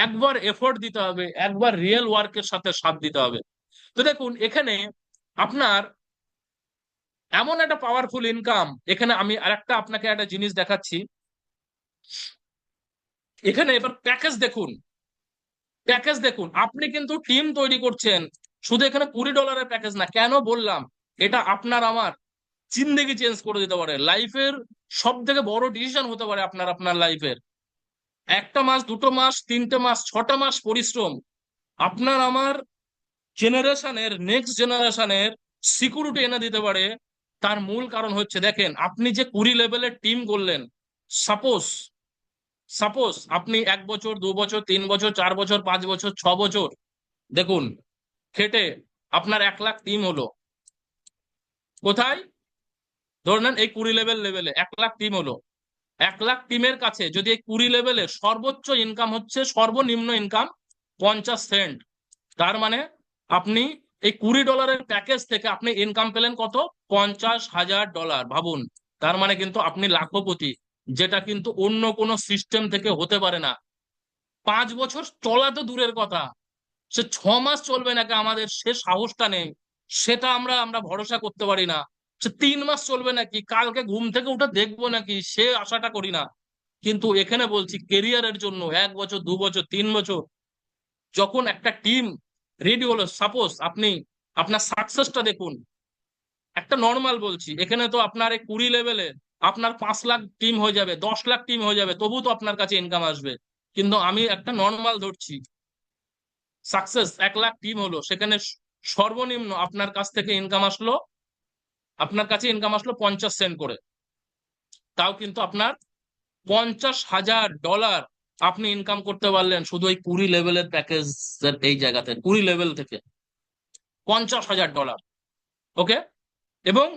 একবার এফোর্ট দিতে হবে, একবার রিয়েল ওয়ার্কের সাথে সাথ দিতে হবে। তো দেখুন এখানে আপনার এমন একটা পাওয়ারফুল ইনকাম, এখানে আমি আরেকটা আপনাকে একটা জিনিস দেখাচ্ছি। এখানে এবার প্যাকেজ দেখুন, প্যাকেজ দেখুন। আপনি কিন্তু টিম তৈরি করছেন, শুধু এখানে $20 প্যাকেজ না। কেন বললাম? এটা আপনার আমার জিন্দেগি চেঞ্জ করে দিতে পারে, লাইফের সব থেকে বড় ডিসিশন হতে পারে আপনার আপনার লাইফের। 1 মাস, 2 মাস, 3টে মাস, 6টা মাস পরিশ্রম আপনার আমার জেনারেশনের, নেক্সট জেনারেশনের সিকিউরিটি এনে দিতে পারে। তার মূল কারণ হচ্ছে, দেখেন আপনি যে 20 লেভেলের টিম করলেন, সাপোজ, সাপোজ আপনি 1 বছর, 2 বছর, 3 বছর, 4 বছর, 5 বছর, 6 বছর দেখুন খেটে আপনার 1 লাখ টিম হলো। কোথায়? ধরে নেন এই 20 লেভেল লেভেলে 1 লাখ টিম হলো। 1 লাখ টিমের কাছে যদি এই 20 লেভেলে সর্বোচ্চ ইনকাম হচ্ছে, সর্বনিম্ন ইনকাম 50 সেন্ট, তার মানে আপনি এই $20 প্যাকেজ থেকে আপনি ইনকাম পেলেন কত? $50,000। ভাবুন, তার মানে কিন্তু আপনি লাখপতি, যেটা কিন্তু অন্য কোনো সিস্টেম থেকে হতে পারে না। 5 বছর চলা তো দূরের কথা, সে 6 মাস চলবে নাকি আমাদের সে সাহসটা নেই, সেটা আমরা আমরা ভরসা করতে পারি না। সে 3 মাস চলবে নাকি, কালকে ঘুম থেকে উঠে দেখবো নাকি, সে আশাটা করি না। কিন্তু এখানে বলছি কেরিয়ারের জন্য 1 বছর, 2 বছর, 3 বছর যখন একটা টিম রেডি হলো, সাপোজ আপনি আপনার সাকসেসটা দেখুন। একটা নর্মাল বলছি, এখানে তো আপনার এই 20 লেভেলে আপনার 5 লাখ টিম হয়ে যাবে, 10 লাখ টিম হয়ে যাবে, তবু তো আপনার কাছে ইনকাম আসবে। কিন্তু আমি একটা নর্মাল ধরছি, সাকসেস 1 লাখ টিম হলো, সেখানে সর্বনিম্ন আপনার কাছ থেকে ইনকাম আসলো, আপনার কাছে ইনকাম আসলো 50 সেন্ট করে। তাও কিন্তু আপনার $50,000 আপনি ইনকাম করতে পারলেন শুধু এই 20 লেভেলের প্যাকেজ। এই জায়গাতে 20 লেভেল থেকে $50,000, ওকে। এবং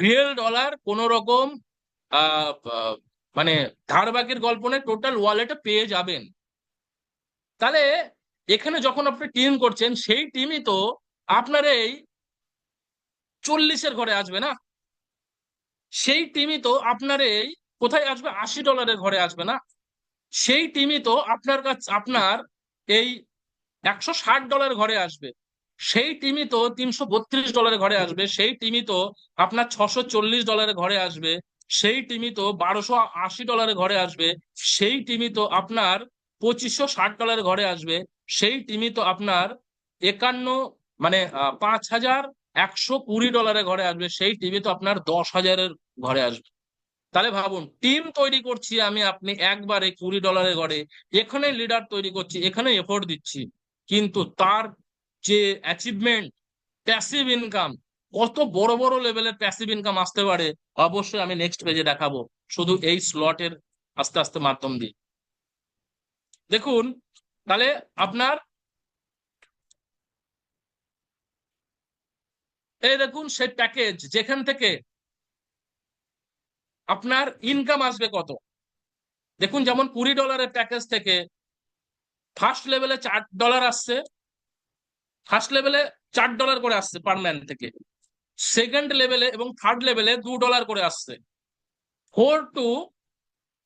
রিয়েল ডলার কোন রকম আহ আহ, মানে ধার বাকির গল্প নেই, টোটাল ওয়ালেটে পেয়ে যাবেন। তাহলে এখানে যখন আপনি টিম করছেন, সেই টিমই তো আপনার এই 40-এর ঘরে আসবে না, সেই টিমই তো আপনার এই কোথায় আসবে, $80 ঘরে আসবে না। সেই টিমই তো আপনার কাছে আপনার এই $160 ঘরে আসবে। সেই টিমই তো $332 ঘরে আসবে। সেই টিমই তো আপনার $640 ঘরে আসবে। সেই টিমই তো $1280 ঘরে আসবে। সেই টিমই তো আপনার $2560 ঘরে আসবে। সেই টিমই তো আপনার একান্ন, মানে $5120 ঘরে আসবে। সেই টিমই তো আপনার 10,000-এর ঘরে আসবে। তাহলে ভাবুন, টিম তৈরি করছি আমি আপনি একবারে $20 ঘরে, এখানে লিডার তৈরি করছি, এখানে এফোর্ট দিচ্ছি, কিন্তু তার যে অ্যাচিভমেন্ট, প্যাসিভ ইনকাম কত বড় বড় লেভেলের প্যাসিভ ইনকাম আসতে পারে অবশ্যই আমি নেক্সট পেজে দেখাবো, শুধু এই স্লটের আস্তে আস্তে মাধ্যম দিয়ে। দেখুন তাহলে আপনার এই দেখুন সেই প্যাকেজ যেখান থেকে আপনার ইনকাম আসবে কত। দেখুন যেমন $20 প্যাকেজ থেকে ফার্স্ট লেভেলে $4 আসছে, ফার্স্ট লেভেলে $4 করে আসছে পার ম্যান থেকে, সেকেন্ড লেভেলে এবং থার্ড লেভেলে $2 করে আসছে, ফোর টু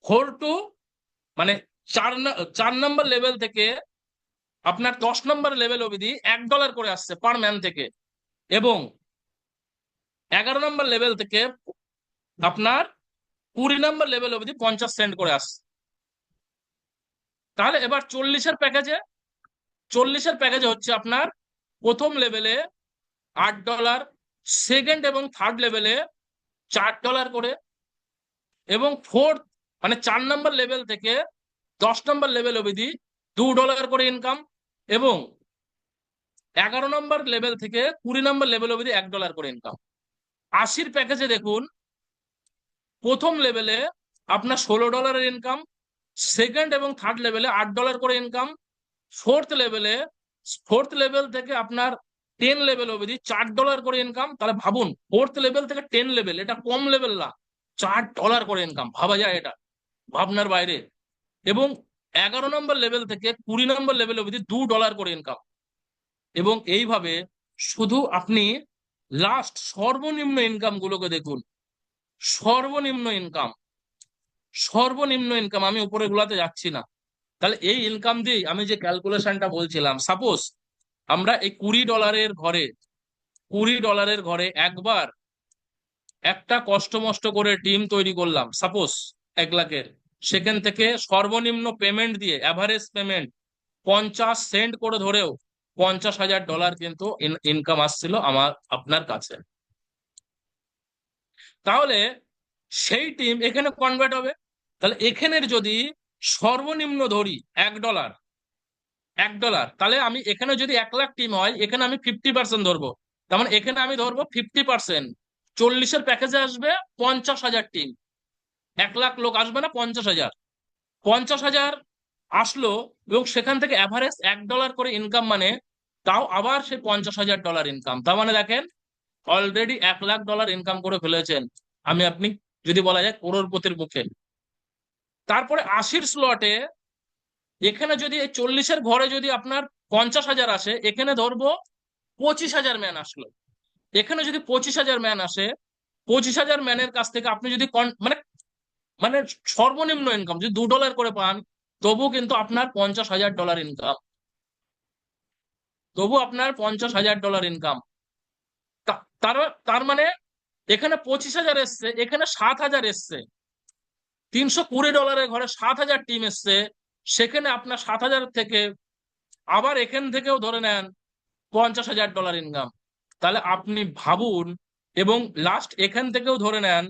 ফোর টু মানে 4 নম্বর লেভেল থেকে আপনার 10 নম্বর লেভেল অবধি $1 করে আসছে পার ম্যান থেকে, এবং 11 নম্বর লেভেল থেকে আপনার 20 নম্বর লেভেল অবধি 50 সেন্ট করে আসছে। তাহলে এবার 40-এর প্যাকেজে হচ্ছে আপনার প্রথম লেভেলে $8, সেকেন্ড এবং থার্ড লেভেলে $4 করে, এবং ফোর্থ মানে 4 নম্বর লেভেল থেকে 10 নম্বর লেভেল অবধি $2 করে ইনকাম, এবং 11 নম্বর লেভেল থেকে 20 নম্বর লেভেল অবধি $1 করে ইনকাম। 80-র প্যাকেজে দেখুন প্রথম লেভেলে আপনার $16 ইনকাম, সেকেন্ড এবং থার্ড লেভেলে $8 করে ইনকাম, ফোর্থ লেভেল থেকে আপনার 10 লেভেল অবধি $4 করে ইনকাম। তাহলে ভাবুন ফোর্থ লেভেল থেকে 10 লেভেল, এটা কম লেভেল না, $4 করে ইনকাম, ভাবা যায় এটা ভাবনার বাইরে। এবং 11 নম্বর লেভেল থেকে 20 নম্বর লেভেল অবধি $2 করে ইনকাম। এবং এইভাবে শুধু আপনি লাস্ট সর্বনিম্ন ইনকাম গুলোকে দেখুন, সর্বনিম্ন ইনকাম, সর্বনিম্ন ইনকাম, আমি উপরে গুলাতে যাচ্ছি না। তাহলে এই ইনকাম দিয়ে আমি যে ক্যালকুলেশনটা বলছিলাম, সাপোজ আমরা এই $20 ঘরে একবার একটা কষ্ট মষ্ট করে টিম তৈরি করলাম, সাপোজ 1 লাখের, সেখান থেকে সর্বনিম্ন পেমেন্ট দিয়ে অ্যাভারেজ পেমেন্ট 50 সেন্ট করে ধরেও $50,000 কিন্তু ইনকাম আসছিল আমার আপনার কাছে। তাহলে সেই টিম এখানে কনভার্ট হবে। তাহলে এখানের যদি সর্বনিম্ন ধরি $1, তাহলে আমি এখানে যদি 1 লাখ টিম হয়, এখানে আমি 50% ধরবো। তার মানে এখানে আমি ধরবো 50%। 40-এর প্যাকেজে আসবে 50,000 টিম, 1 লাখ লোক আসবে না, 50,000। 50,000 আসলো, এবং সেখান থেকে অ্যাভারেজ $1 করে ইনকাম, মানে তাও আবার সে $50,000 ইনকাম। তার মানে দেখেন অলরেডি $1 লাখ ইনকাম করে ফেলেছেন আমি আপনি, যদি বলা যায় করোড়পতির মুখে। তারপরে 80-র স্লটে এখানে যদি এই 40-এর ঘরে যদি আপনার 50,000 আসে, এখানে ধরবো 25,000 ম্যান আসলো। এখানে যদি 25,000 ম্যান আসে, 25,000 ম্যানের কাছ থেকে আপনি যদি মানে মানে সর্বনিম্ন ইনকাম যদি $2 করে পান, তবু কিন্তু আপনার $50,000 ইনকাম, তবু আপনার $50,000 ইনকাম। তার তার মানে এখানে 25,000 এসছে, এখানে 7,000 এসছে, $320 ঘরে 7,000 টিম এসছে, সেখানে আপনার 7,000 থেকে আবার এখান থেকেও ধরে নেন $50,000 ইনকাম। তাহলে আপনি ভাবুন, এবং লাস্ট এখান থেকেও ধরে নেন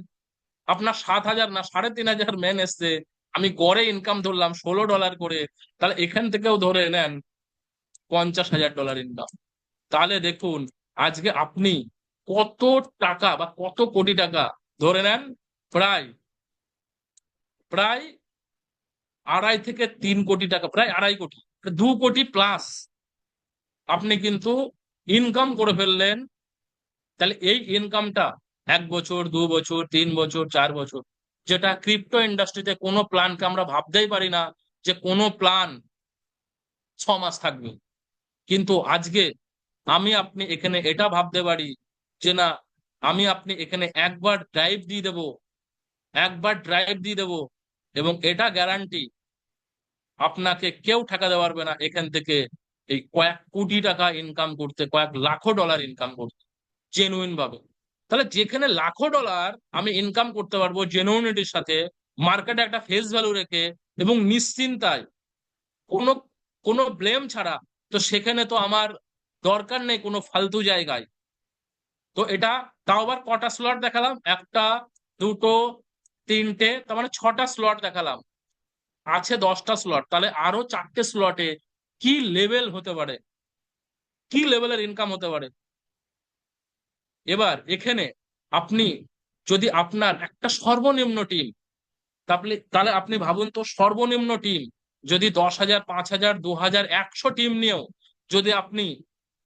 আপনার 7,000 না 3,500 ম্যান এসছে, আমি গড়ে ইনকাম ধরলাম $16 করে, তাহলে এখান থেকেও ধরে নেন $50,000 ইনকাম। তাহলে দেখুন আজকে আপনি কত টাকা বা কত কোটি টাকা, ধরে নেন প্রায় প্রায় 2.5 থেকে 3 কোটি টাকা, প্রায় 2.5 কোটি, 2 কোটি প্লাস আপনি কিন্তু ইনকাম করে ফেললেন। তাহলে এই ইনকামটা 1 বছর, 2 বছর, 3 বছর, 4 বছর, যেটা ক্রিপ্টো ইন্ডাস্ট্রিতে কোনো প্ল্যানকে আমরা ভাবতেই পারি না যে কোনো প্ল্যান 6 মাস থাকবে। কিন্তু আজকে আমি আপনি এখানে এটা ভাবতে পারি যে না, আমি আপনি এখানে একবার ড্রাইভ দিয়ে দেবো, এবং এটা গ্যারান্টি আপনাকে কেউ ঠেকাতে পারবে না এখান থেকে এই কয়েক কোটি টাকা ইনকাম করতে, কয়েক লাখো ডলার ইনকাম করতে জেনুইন ভাবে। তাহলে যেখানে লাখো ডলার আমি ইনকাম করতে পারবো জেনুইনিটির সাথে, মার্কেটে একটা ফেস ভ্যালু রেখে এবং নিশ্চিন্তায়, কোনো কোনো ব্লেম ছাড়া, তো সেখানে তো আমার দরকার নেই কোনো ফালতু জায়গায়। তো এটা তাও আবার কটা স্লট দেখালাম, একটা, দুটো, তিনটে, তার মানে 6টা স্লট দেখালাম, আছে 10টা স্লট। তাহলে আরো 4টে স্লটে কি লেভেল হতে পারে, কি লেভেলের ইনকাম হতে পারে। এবার এখানে আপনি যদি আপনার একটা সর্বনিম্ন টিম, তাহলে তাহলে আপনি ভাবুন তো, সর্বনিম্ন টিম যদি 10,000, 5,000, 2,000, 100 টিম নিয়েও যদি আপনি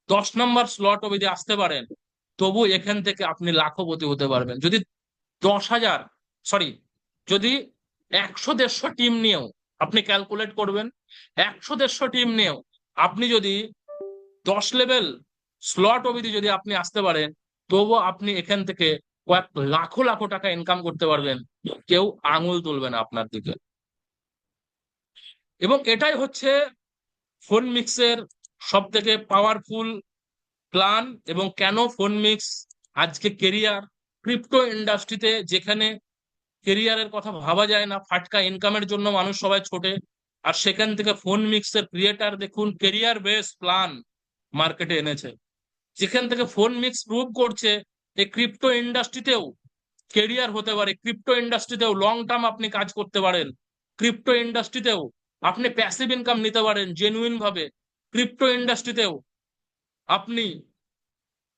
10 নম্বর স্লট অবধি আসতে পারেন, তবু এখান থেকে আপনি লাখপতি হতে পারবেন। যদি 10,000, সরি, যদি 100-150 টিম নিয়েও আপনি ক্যালকুলেট করবেন, 100-150 টিম নিয়েও আপনি যদি 10 লেভেল স্লট অবধি যদি আপনি আসতে পারেন, তবু আপনি এখান থেকে কয়েক লাখো লাখো টাকা ইনকাম করতে পারবেন, কেউ আঙুল তুলবে না আপনার দিকে। এবং এটাই হচ্ছে ফোন মিক্সের সব থেকে পাওয়ারফুল প্ল্যান। এবং কেন ফোন মিক্স আজকে কেরিয়ার ক্রিপ্টো ইন্ডাস্ট্রিতে, যেখানে কেরিয়ারের কথা ভাবা যায় না, ফাটকা ইনকামের জন্য মানুষ সবাই ছোটে, আর সেখান থেকে ফোন মিক্সের ক্রিয়েটার দেখুন কেরিয়ার বেস প্ল্যান মার্কেটে এনেছে, যেখান থেকে ফোন মিক্স প্রুভ করছে এই ক্রিপ্টো ইন্ডাস্ট্রিতেও কেরিয়ার হতে পারে, ক্রিপ্টো ইন্ডাস্ট্রিতেও লং টার্ম আপনি কাজ করতে পারেন, ক্রিপ্টো ইন্ডাস্ট্রিতেও আপনি প্যাসিভ ইনকাম নিতে পারেন জেনুইন ভাবে, ক্রিপ্টো ইন্ডাস্ট্রিতেও আপনি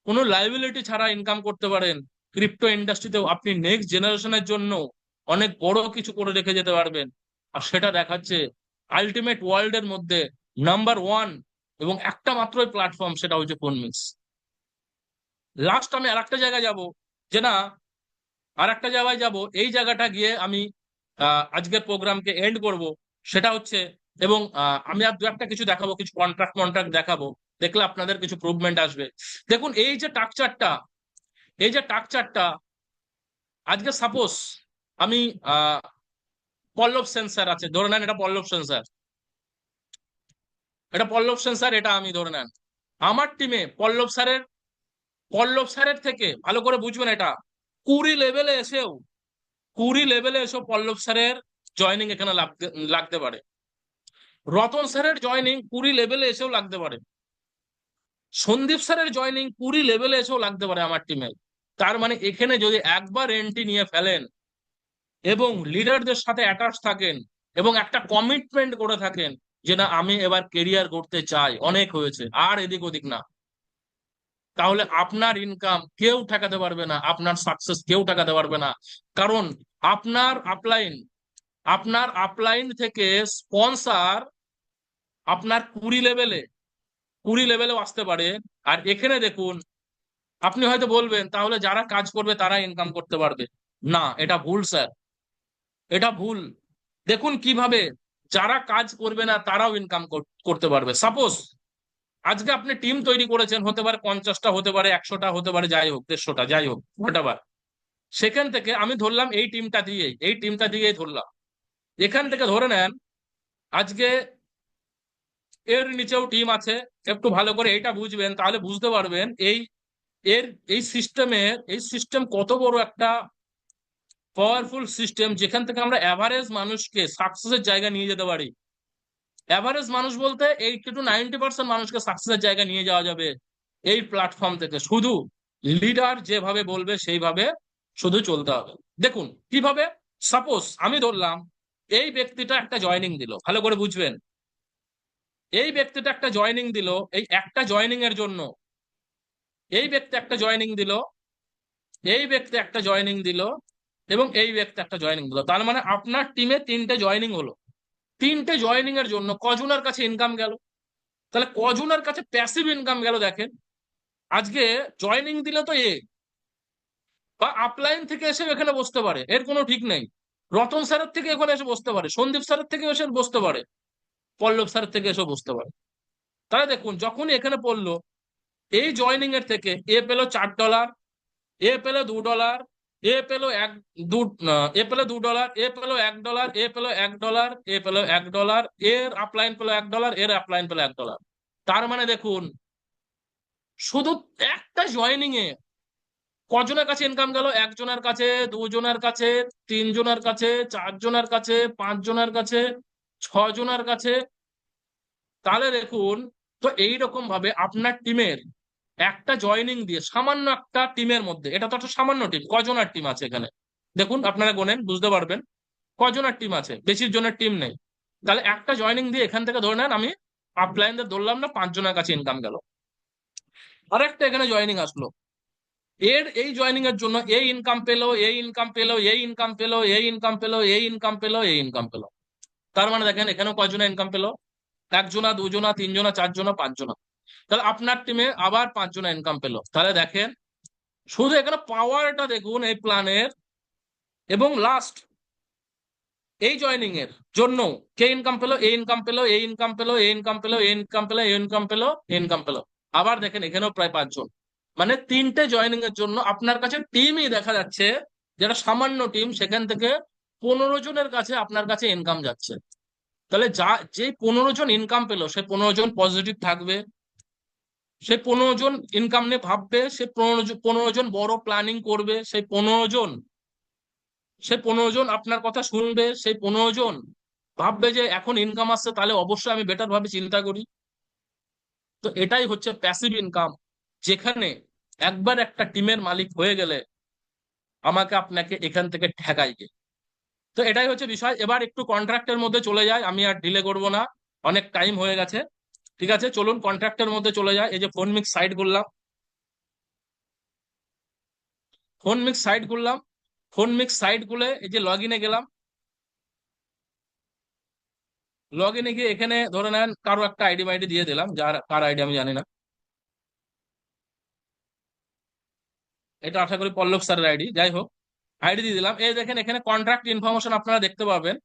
কোনো লাইবিলিটি ছাড়া ইনকাম করতে পারেন, ক্রিপ্টো ইন্ডাস্ট্রিতেও আপনি নেক্সট জেনারেশনের জন্য অনেক বড় কিছু করে রেখে যেতে পারবেন। আর সেটা দেখাচ্ছে আলটিমেট ওয়ার্ল্ড এর মধ্যে নাম্বার 1 এবং একটা মাত্রই প্ল্যাটফর্ম, সেটা হচ্ছে ফোনমিক্স। লাস্ট আমি আর একটা জায়গায় যাব, যে না, আর একটা জায়গায় যাব, এই জায়গাটা গিয়ে আমি আজকের প্রোগ্রামকে এন্ড করব। সেটা হচ্ছে, এবং আমি আর দু একটা কিছু দেখাবো, কিছু কন্ট্রাক্ট কন্ট্রাক্ট দেখাবো, দেখলে আপনাদের কিছু প্রুভমেন্ট আসবে। দেখুন এই যে টাকচারটা আজকে সাপোজ আমি পল্লব সেন্সার আছে ধরে নেন, এটা পল্লব সেন্সার, এটা আমি ধরে নেন আমার টিমে পল্লব স্যারের থেকে ভালো করে বুঝবেন, এটা 20 লেভেলে এসেও পল্লব স্যারের জয়নিং এখানে লাগতে লাগতে পারে। রতন স্যারের জয়নিং 20 লেভেলে এসেও লাগতে পারে। সন্দীপ স্যারের জয়নিং 20 লেভেলে এসেও লাগতে পারে আমার টিমে। তার মানে এখানে যদি একবার এন্ট্রি নিয়ে ফেলেন এবং লিডারদের সাথে অ্যাটাচ থাকেন এবং একটা কমিটমেন্ট করে থাকেন যে না, আমি এবার কেরিয়ার করতে চাই, অনেক হয়েছে, আর এদিক ওদিক না, তাহলে আপনার ইনকাম কেউ ঠেকাতে পারবে না, আপনার সাকসেস কেউ ঠেকাতে পারবে না। কারণ আপনার আপলাইন আপনার আপলাইন থেকে স্পন্সর আপনার 20 লেভেলেও আসতে পারে। আর এখানে দেখুন, আপনি হয়তো বলবেন তাহলে যারা কাজ করবে তারা ইনকাম করতে পারবে। না, এটা ভুল স্যার, এটা ভুল। দেখুন কিভাবে যারা কাজ করবে না তারাও ইনকাম করতে পারবে। সাপোজ আজকে আপনি টিম তৈরি করেছেন, হতে পারে 50টা, হতে পারে 100টা, হতে পারে যাই হোক 150টা, যাই হোক হোয়াটএভার। সেখান থেকে আমি ধরলাম এই টিমটা দিয়েই ধরলাম, এখান থেকে ধরে নেন আজকে এর নিচেও টিম আছে। একটু ভালো করে এটা বুঝবেন, তাহলে বুঝতে পারবেন এর এই সিস্টেম কত বড় একটা পাওয়ারফুল সিস্টেম, যেখান থেকে আমরা অ্যাভারেজ মানুষকে সাকসেসের জায়গা নিয়ে যেতে পারি। অ্যাভারেজ মানুষ বলতে 80-90% মানুষকে সাকসেসের জায়গা নিয়ে যাওয়া যাবে এই প্ল্যাটফর্ম থেকে, শুধু লিডার যেভাবে বলবে সেইভাবে শুধু চলতে হবে। দেখুন কিভাবে, সাপোজ আমি ধরলাম এই ব্যক্তিটা একটা জয়নিং দিল, ভালো করে বুঝবেন, এই ব্যক্তিটা একটা জয়নিং দিল, এই একটা জয়নিং এর জন্য এই ব্যক্তি একটা জয়নিং দিল, এই ব্যক্তি একটা জয়নিং দিল, এবং এই ব্যক্তি একটা জয়নিং দিল। তার মানে আপনার টিমে 3টে জয়নিং হলো। 3টে জয়নিং এর জন্য কজনের কাছে ইনকাম গেল, তাহলে কজনের কাছে প্যাসিভ ইনকাম গেল দেখেন। আজকে জয়নিং দিলে তো বা আপলাইন থেকে এসে এখানে বসতে পারে, এর কোনো ঠিক নেই। রতন স্যারের থেকে এখানে এসে বসতে পারে, সন্দীপ স্যারের থেকে এসে বসতে পারে, পল্লব স্যারের থেকে এসে বসতে পারে। তাহলে দেখুন যখনই এখানে পড়লো, এই জয়নিং এর থেকে এ পেলো $4, এ পেলো $2, এ পেলো এক দু এ পেলো $2, এ পেলো $1, এ পেলো $1, এ পেলো $1, এর আপলাইন পেলো $1, এর আপলাইন পেলো $1। তার মানে দেখুন শুধু একটা জয়নিং এ কজনের কাছে ইনকাম গেল, একজনের কাছে, দুজনের কাছে, তিনজনের কাছে, চারজনের কাছে, পাঁচজনের কাছে, ছজনের কাছে। তাহলে দেখুন, তো এইরকম ভাবে আপনার টিমের একটা জয়নিং দিয়ে, সামান্য একটা টিমের মধ্যে, এটা তো একটা সামান্য টিম, কজনের টিম আছে এখানে দেখুন, আপনারা গোনেন বুঝতে পারবেন কজনের টিম আছে, বেশি জনের টিম নেই। তাহলে একটা জয়নিং দিয়ে এখান থেকে ধরে নেন আমি আপলাইনদের ধরলাম না, 5 জনের কাছে ইনকাম গেল। আর একটা এখানে জয়নিং আসলো, এই জয়েনিং এর জন্য এই ইনকাম পেলো, এই ইনকাম পেলো, এই ইনকাম পেলো, এই ইনকাম পেলো, এই ইনকাম পেলো, এই ইনকাম পেলো। তার মানে দেখেন এখানেও কয়জনা ইনকাম পেলো, একজনা, দুজনা, তিনজনা, চারজনা, পাঁচজনা। তাহলে আপনার টিমে আবার পাঁচজনা ইনকাম পেলো। তাহলে দেখেন শুধু এখানে পাওয়ারটা দেখুন এই প্ল্যানের, এবং লাস্ট এই জয়েনিং এর জন্য কে ইনকাম পেলো, এই ইনকাম পেলো, এই ইনকাম পেলো, এই ইনকাম পেলো, এই ইনকাম পেলো, এই ইনকাম পেলো, এই ইনকাম পেলো। আবার দেখেন এখানেও প্রায় পাঁচজন। মানে তিনটে জয়েনিং এর জন্য আপনার কাছে টিমই দেখা যাচ্ছে, যেটা সামান্য টিম, সেখান থেকে 15 জনের কাছে আপনার কাছে ইনকাম যাচ্ছে। তাহলে যে 15 জন ইনকাম পেলো, সে 15 জন পজিটিভ থাকবে, সে 15 জন ইনকাম নিয়ে ভাববে, সে 15 জন বড় প্ল্যানিং করবে, সেই 15 জন আপনার কথা শুনবে, সেই 15 জন ভাববে যে এখন ইনকাম আসছে, তাহলে অবশ্যই আমি বেটার ভাবে চিন্তা করি। তো এটাই হচ্ছে প্যাসিভ ইনকাম, যেখানে একবার একটা টিমের মালিক হয়ে গেলে আমাকে আপনাকে এখান থেকে ঠেকাইবে। তো এটাই হচ্ছে বিষয়। এবার একটু কন্ট্রাক্টের মধ্যে চলে যায়, আমি আর ডিলে করব না, অনেক টাইম হয়ে গেছে। ঠিক আছে, চলুন কন্ট্রাক্টের মধ্যে চলে যায়। এই যে ফোন মিক্স সাইট করলাম, ফোন মিক্স সাইট করলাম, ফোন মিক্স সাইট খুলে এই যে লগ ইনে গেলাম। লগ ইনে গিয়ে এখানে ধরে নেন কারো একটা আইডি মাইডি দিয়ে দিলাম, যার কার আইডি আমি জানি না, এটা আশা করি পল্লব স্যারের আইডি, যাই হোক আইডি দিয়ে দিলাম। এই দেখেন এখানে কন্ট্রাক্ট ইনফরমেশন আপনারা দেখতে পাবেন,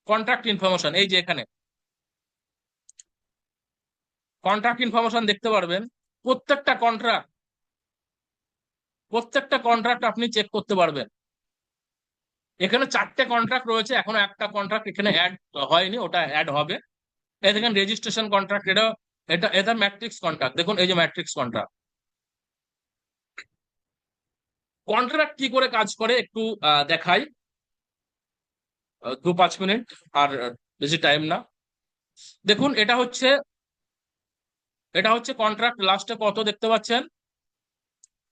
কন্ট্রাক্ট ইনফরমেশন এই যে এখানে কন্ট্রাক্ট ইনফরমেশন দেখতে পারবেন। প্রত্যেকটা কন্ট্রাক্ট, প্রত্যেকটা কন্ট্রাক্ট আপনি চেক করতে পারবেন। এখানে 4টে কন্ট্রাক্ট রয়েছে, এখনো একটা কন্ট্রাক্ট এখানে অ্যাড হয়নি, ওটা অ্যাড হবে। এই দেখেন রেজিস্ট্রেশন কন্ট্রাক্ট, এটা এটা এটা ম্যাট্রিক্স কন্ট্রাক্ট, দেখুন এই যে ম্যাট্রিক্স কন্ট্রাক্ট। কন্ট্রাক্ট কি করে কাজ করে একটু দেখাই, 2-5 মিনিট, আর বেশি টাইম না। দেখুন এটা হচ্ছে কন্ট্রাক্ট, লাস্টে কত দেখতে পাচ্ছেন,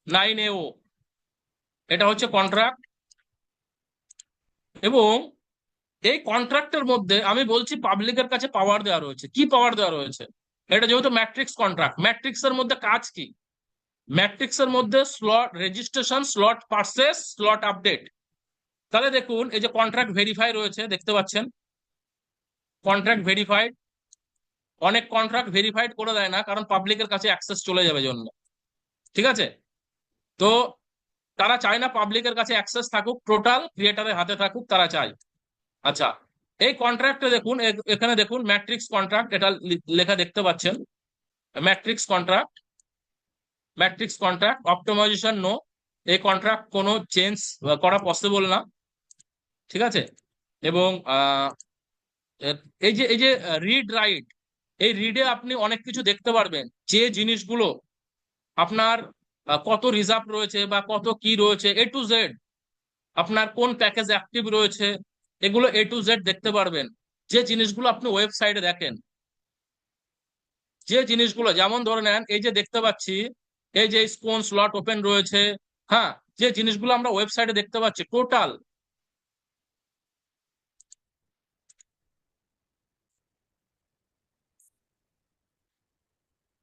9AO, এটা হচ্ছে কন্ট্রাক্ট। এবং এই কন্ট্রাক্টের মধ্যে আমি বলছি পাবলিকের কাছে পাওয়ার দেওয়া রয়েছে। কি পাওয়ার দেওয়া রয়েছে, এটা যেহেতু ম্যাট্রিক্স কন্ট্রাক্ট, ম্যাট্রিক্স এর মধ্যে কাজ কি, ম্যাট্রিক্স এর মধ্যে slot registration, slot purchase, slot update. তাহলে দেখুন এই যে কন্ট্রাক্ট ভেরিফাই রয়েছে দেখতে পাচ্ছেন, কন্ট্রাক্ট ভেরিফাইড। অনেক কন্ট্রাক্ট ভেরিফাইড করে দেয় না, কারণ পাবলিকের কাছে অ্যাক্সেস চলে যাবে জন্য। ঠিক আছে, তো তারা চায় না পাবলিকের কাছে অ্যাক্সেস থাকুক, টোটাল ক্রিয়েটারের হাতে থাকুক, তারা চায়। আচ্ছা, এই কন্ট্রাক্টে দেখুন, এখানে দেখুন ম্যাট্রিক্স কন্ট্রাক্ট, এটা লেখা দেখতে পাচ্ছেন, matrix contract, matrix contract optimisation no, এই কন্ট্রাক্ট কোনো চেঞ্জ করা পসিবল না। ঠিক আছে, এবং এই যে রিড রাইট, এই রিডে আপনি অনেক কিছু দেখতে পারবেন, যে জিনিসগুলো আপনার কত রিজার্ভ রয়েছে বা কত কি রয়েছে, A to Z, আপনার কোন প্যাকেজ অ্যাক্টিভ রয়েছে, এগুলো A to Z দেখতে পারবেন। যে জিনিসগুলো আপনি ওয়েবসাইটে দেখেন, যে জিনিসগুলো যেমন ধরে নেন এই যে দেখতে পাচ্ছি, এই যে কোন স্লট ওপেন রয়েছে, হ্যাঁ, যে জিনিসগুলো আমরা ওয়েবসাইটে দেখতে পাচ্ছি, টোটাল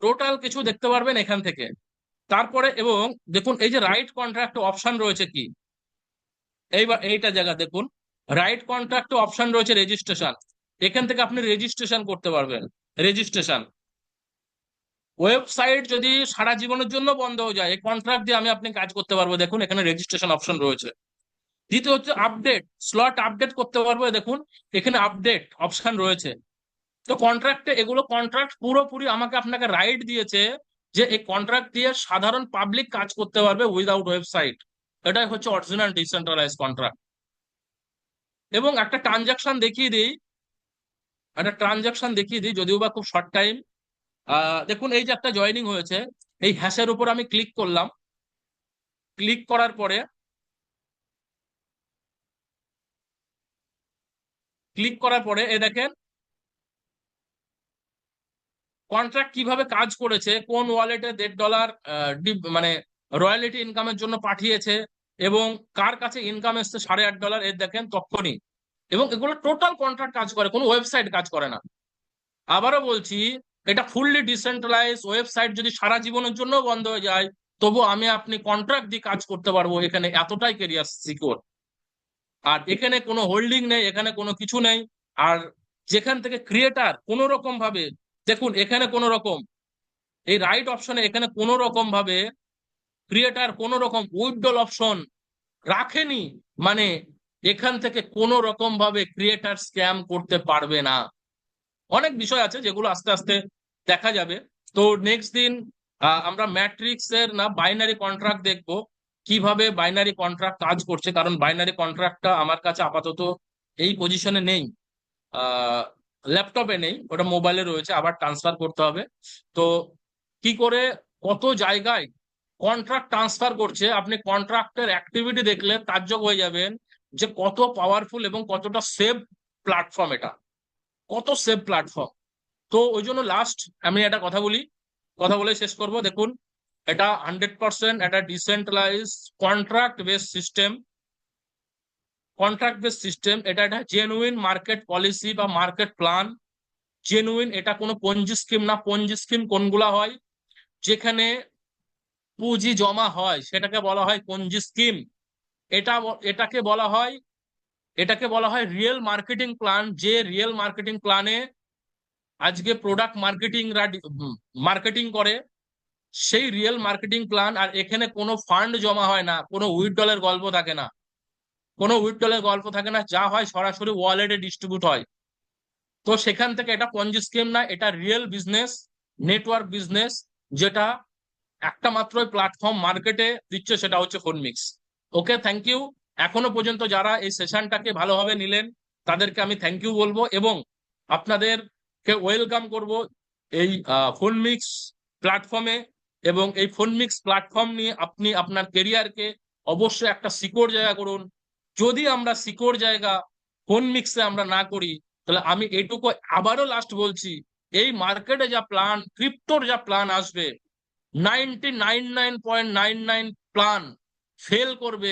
টোটাল কিছু দেখতে পারবেন এখান থেকে। তারপরে এবং দেখুন এই যে রাইট কন্ট্রাক্ট অপশন রয়েছে কি, এইবার এইটা জায়গা দেখুন, রাইট কন্ট্রাক্ট অপশন রয়েছে রেজিস্ট্রেশন, এখান থেকে আপনি রেজিস্ট্রেশন করতে পারবেন। রেজিস্ট্রেশন, ওয়েবসাইট যদি সারা জীবনের জন্য বন্ধ হয়ে যায়, এই কন্ট্রাক্ট দিয়ে আপনি কাজ করতে পারবো, দেখুন এখানে রেজিস্ট্রেশন অপশন রয়েছে। দ্বিতীয় হচ্ছে আপডেট, স্লট আপডেট করতে পারবো, দেখুন এখানে আপডেট অপশন রয়েছে। তো কন্ট্রাক্টে এগুলো কন্ট্রাক্ট পুরোপুরি আমাকে আপনাকে রাইট দিয়েছে যে এই কন্ট্রাক্ট দিয়ে সাধারণ পাবলিক কাজ করতে পারবে উইদাউট ওয়েবসাইট। এটাই হচ্ছে অরিজিনাল ডিসেন্ট্রালাইজ কন্ট্রাক্ট। এবং একটা ট্রানজাকশন দেখিয়ে দিই, যদিও বা খুব শর্ট টাইম। দেখুন এই যে একটা জয়েনিং হয়েছে, এই হ্যাশের উপর আমি ক্লিক করলাম, ক্লিক করার পরে এ দেখেন কন্ট্রাক্ট কিভাবে কাজ করেছে, কোন ওয়ালেটে $1.5 মানে রয়্যালিটি ইনকামের জন্য পাঠিয়েছে, এবং কার কাছে ইনকাম এসছে $8.5, এর দেখেন তখনই। এবং এগুলো টোটাল কন্ট্রাক্ট কাজ করে, কোনো ওয়েবসাইট কাজ করে না। আবারও বলছি, এটা ফুললি ডিসেন্ট্রালাইজ, ওয়েবসাইট যদি সারা জীবনের জন্য বন্ধ হয়ে যায়, তবু আমি আপনি কন্ট্রাক্ট দিয়ে কাজ করতে পারবো, এখানে এতটাই কেরিয়ার সিকিউর। আর এখানে কোনো হোল্ডিং নেই, এখানে কোনো কিছু নেই। আর যেখান থেকে ক্রিয়েটার কোনো রকম ভাবে, দেখুন এখানে কোনো রকম, এই রাইট অপশনে এখানে কোনো রকম ভাবে ক্রিয়েটার কোনো রকম উইথড্রল অপশন রাখেনি, মানে এখান থেকে কোনো রকম ভাবে ক্রিয়েটার স্ক্যাম করতে পারবে না। অনেক বিষয় আছে যেগুলো আস্তে আস্তে দেখা যাবে। তো নেক্সট দিন আমরা ম্যাট্রিক্স এর না বাইনারি কন্ট্রাক্ট দেখবো, কিভাবে বাইনারি কন্ট্রাক্ট কাজ করছে, কারণ বাইনারি কন্ট্রাক্টটা আমার কাছে আপাতত এই পজিশনে নেই, ল্যাপটপে নেই, ওটা মোবাইলে রয়েছে, আবার ট্রান্সফার করতে হবে। তো কি করে কত জায়গায় কন্ট্রাক্ট ট্রান্সফার করছে, আপনি কন্ট্রাক্টের অ্যাক্টিভিটি দেখলে তাজ্জব হয়ে যাবেন যে কত পাওয়ারফুল এবং কতটা সেফ প্ল্যাটফর্ম এটা, কত সেফ প্ল্যাটফর্ম। তো ওই জন্য লাস্ট আমি একটা কথা বলি, কথা বলে শেষ করব। দেখুন, এটা 100% একটা decentralise contract base system, contract base system. এটা একটা জেনুইন মার্কেট পলিসি বা মার্কেট প্ল্যান, জেনুইন। এটা কোনো পঞ্জি স্কিম না। পঞ্জি স্কিম কোনগুলা হয়, যেখানে পুঁজি জমা হয় সেটাকে বলা হয় পঞ্জি স্কিম। এটা এটাকে বলা হয়, এটাকে বলা হয় রিয়েল মার্কেটিং প্ল্যান। যে রিয়েল মার্কেটিং প্ল্যানে আজকে প্রোডাক্ট মার্কেটিং করে, সেই রিয়েল মার্কেটিং প্ল্যান। আর এখানে কোনো ফান্ড জমা হয় না, কোনো উইথড্রলের গল্প থাকে না, কোনো উইথড্রলের গল্প থাকে না, যা হয় সরাসরি ওয়ালেটে ডিস্ট্রিবিউট হয়। তো সেখান থেকে এটা পঞ্জি স্কিম না, এটা রিয়েল বিজনেস, নেটওয়ার্ক বিজনেস, যেটা একটা মাত্রই প্ল্যাটফর্ম মার্কেটে দিচ্ছে, সেটা হচ্ছে ফোনমিক্স। ওকে, থ্যাংক ইউ। এখনো পর্যন্ত যারা এই সেশনটাকে ভালোভাবে নিলেন তাদেরকে আমি থ্যাংক ইউ বলবো, এবং আপনাদেরকে ওয়েলকাম করব এই ফোনমিক্স প্ল্যাটফর্মে। এবং এই ফোনমিক্স প্ল্যাটফর্ম নিয়ে আপনি আপনার কেরিয়ারকে অবশ্যই একটা সিকিউর জায়গা করুন। যদি আমরা সিকিউর জায়গা ফোনমিক্সে আমরা না করি, তাহলে আমি এইটুকু আবারও লাস্ট বলছি, এই মার্কেটে যা প্ল্যান, ক্রিপ্টোর যা প্ল্যান আসবে, 99.99 প্ল্যান ফেল করবে।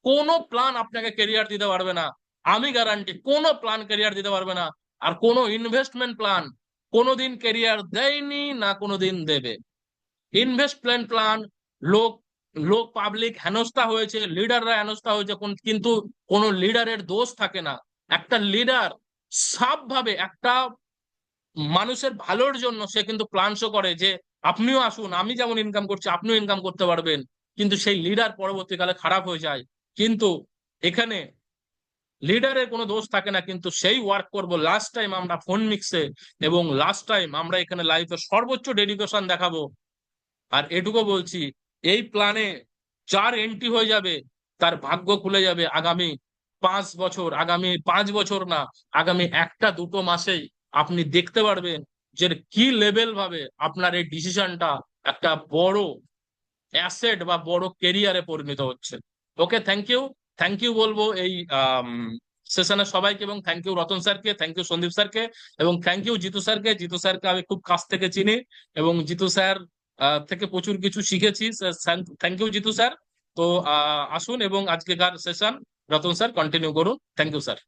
কোনো প্ল্যান আপনাকে কেরিয়ার দিতে পারবে না, আমি গ্যারান্টি। কোনো প্ল্যান কেরিয়ার দিতে পারবে না। আর কোনো ইনভেস্টমেন্ট প্ল্যান কোনোদিন কেরিয়ার দেয়নি, না কোনোদিন দেবে। ইনভেস্টমেন্ট প্ল্যান, লোক লোক পাবলিক হেনস্থা হয়েছে, লিডাররা হেনস্থা হয়েছে, কিন্তু কোনো লিডারের দোষ থাকে না। একটা লিডার সাফ ভাবে একটা মানুষের ভালোর জন্য সে কিন্তু প্ল্যান শো করে যে আপনিও আসুন, আমি যেমন ইনকাম করছি আপনিও ইনকাম করতে পারবেন। কিন্তু সেই লিডার পরবর্তীকালে খারাপ হয়ে যায়। কিন্তু এখানে লিডারের কোনো দোষ থাকে না, কিন্তু সেই ওয়ার্ক করব লাস্ট টাইম আমরা ফোন মিক্সে, এবং লাস্ট টাইম আমরা এখানে লাইফে সর্বোচ্চ ডেডিকেশন দেখাবো। আর এটুকু বলছি, এই প্ল্যানে যার এন্ট্রি হয়ে যাবে তার ভাগ্য খুলে যাবে আগামী 5 বছর, আগামী 5 বছর না, আগামী একটা দুটো মাসেই আপনি দেখতে পারবেন যে কি লেভেল ভাবে আপনার এই ডিসিশনটা একটা বড় অ্যাসেট বা বড় কেরিয়ারে পরিণত হচ্ছে। ওকে, থ্যাংক ইউ। থ্যাংক ইউ বলবো এই সেশনের সবাইকে, এবং থ্যাংক ইউ রতন স্যারকে, থ্যাংক ইউ সন্দীপ স্যারকে, এবং থ্যাংক ইউ জিতু স্যারকে। জিতু স্যারকে আমি খুব কাছ থেকে চিনি, এবং জিতু স্যার থেকে প্রচুর কিছু শিখেছি। Thank you Jitu sir. তো আসুন এবং আজকেকার সেশন রতন স্যার কন্টিনিউ করুন। Thank you sir.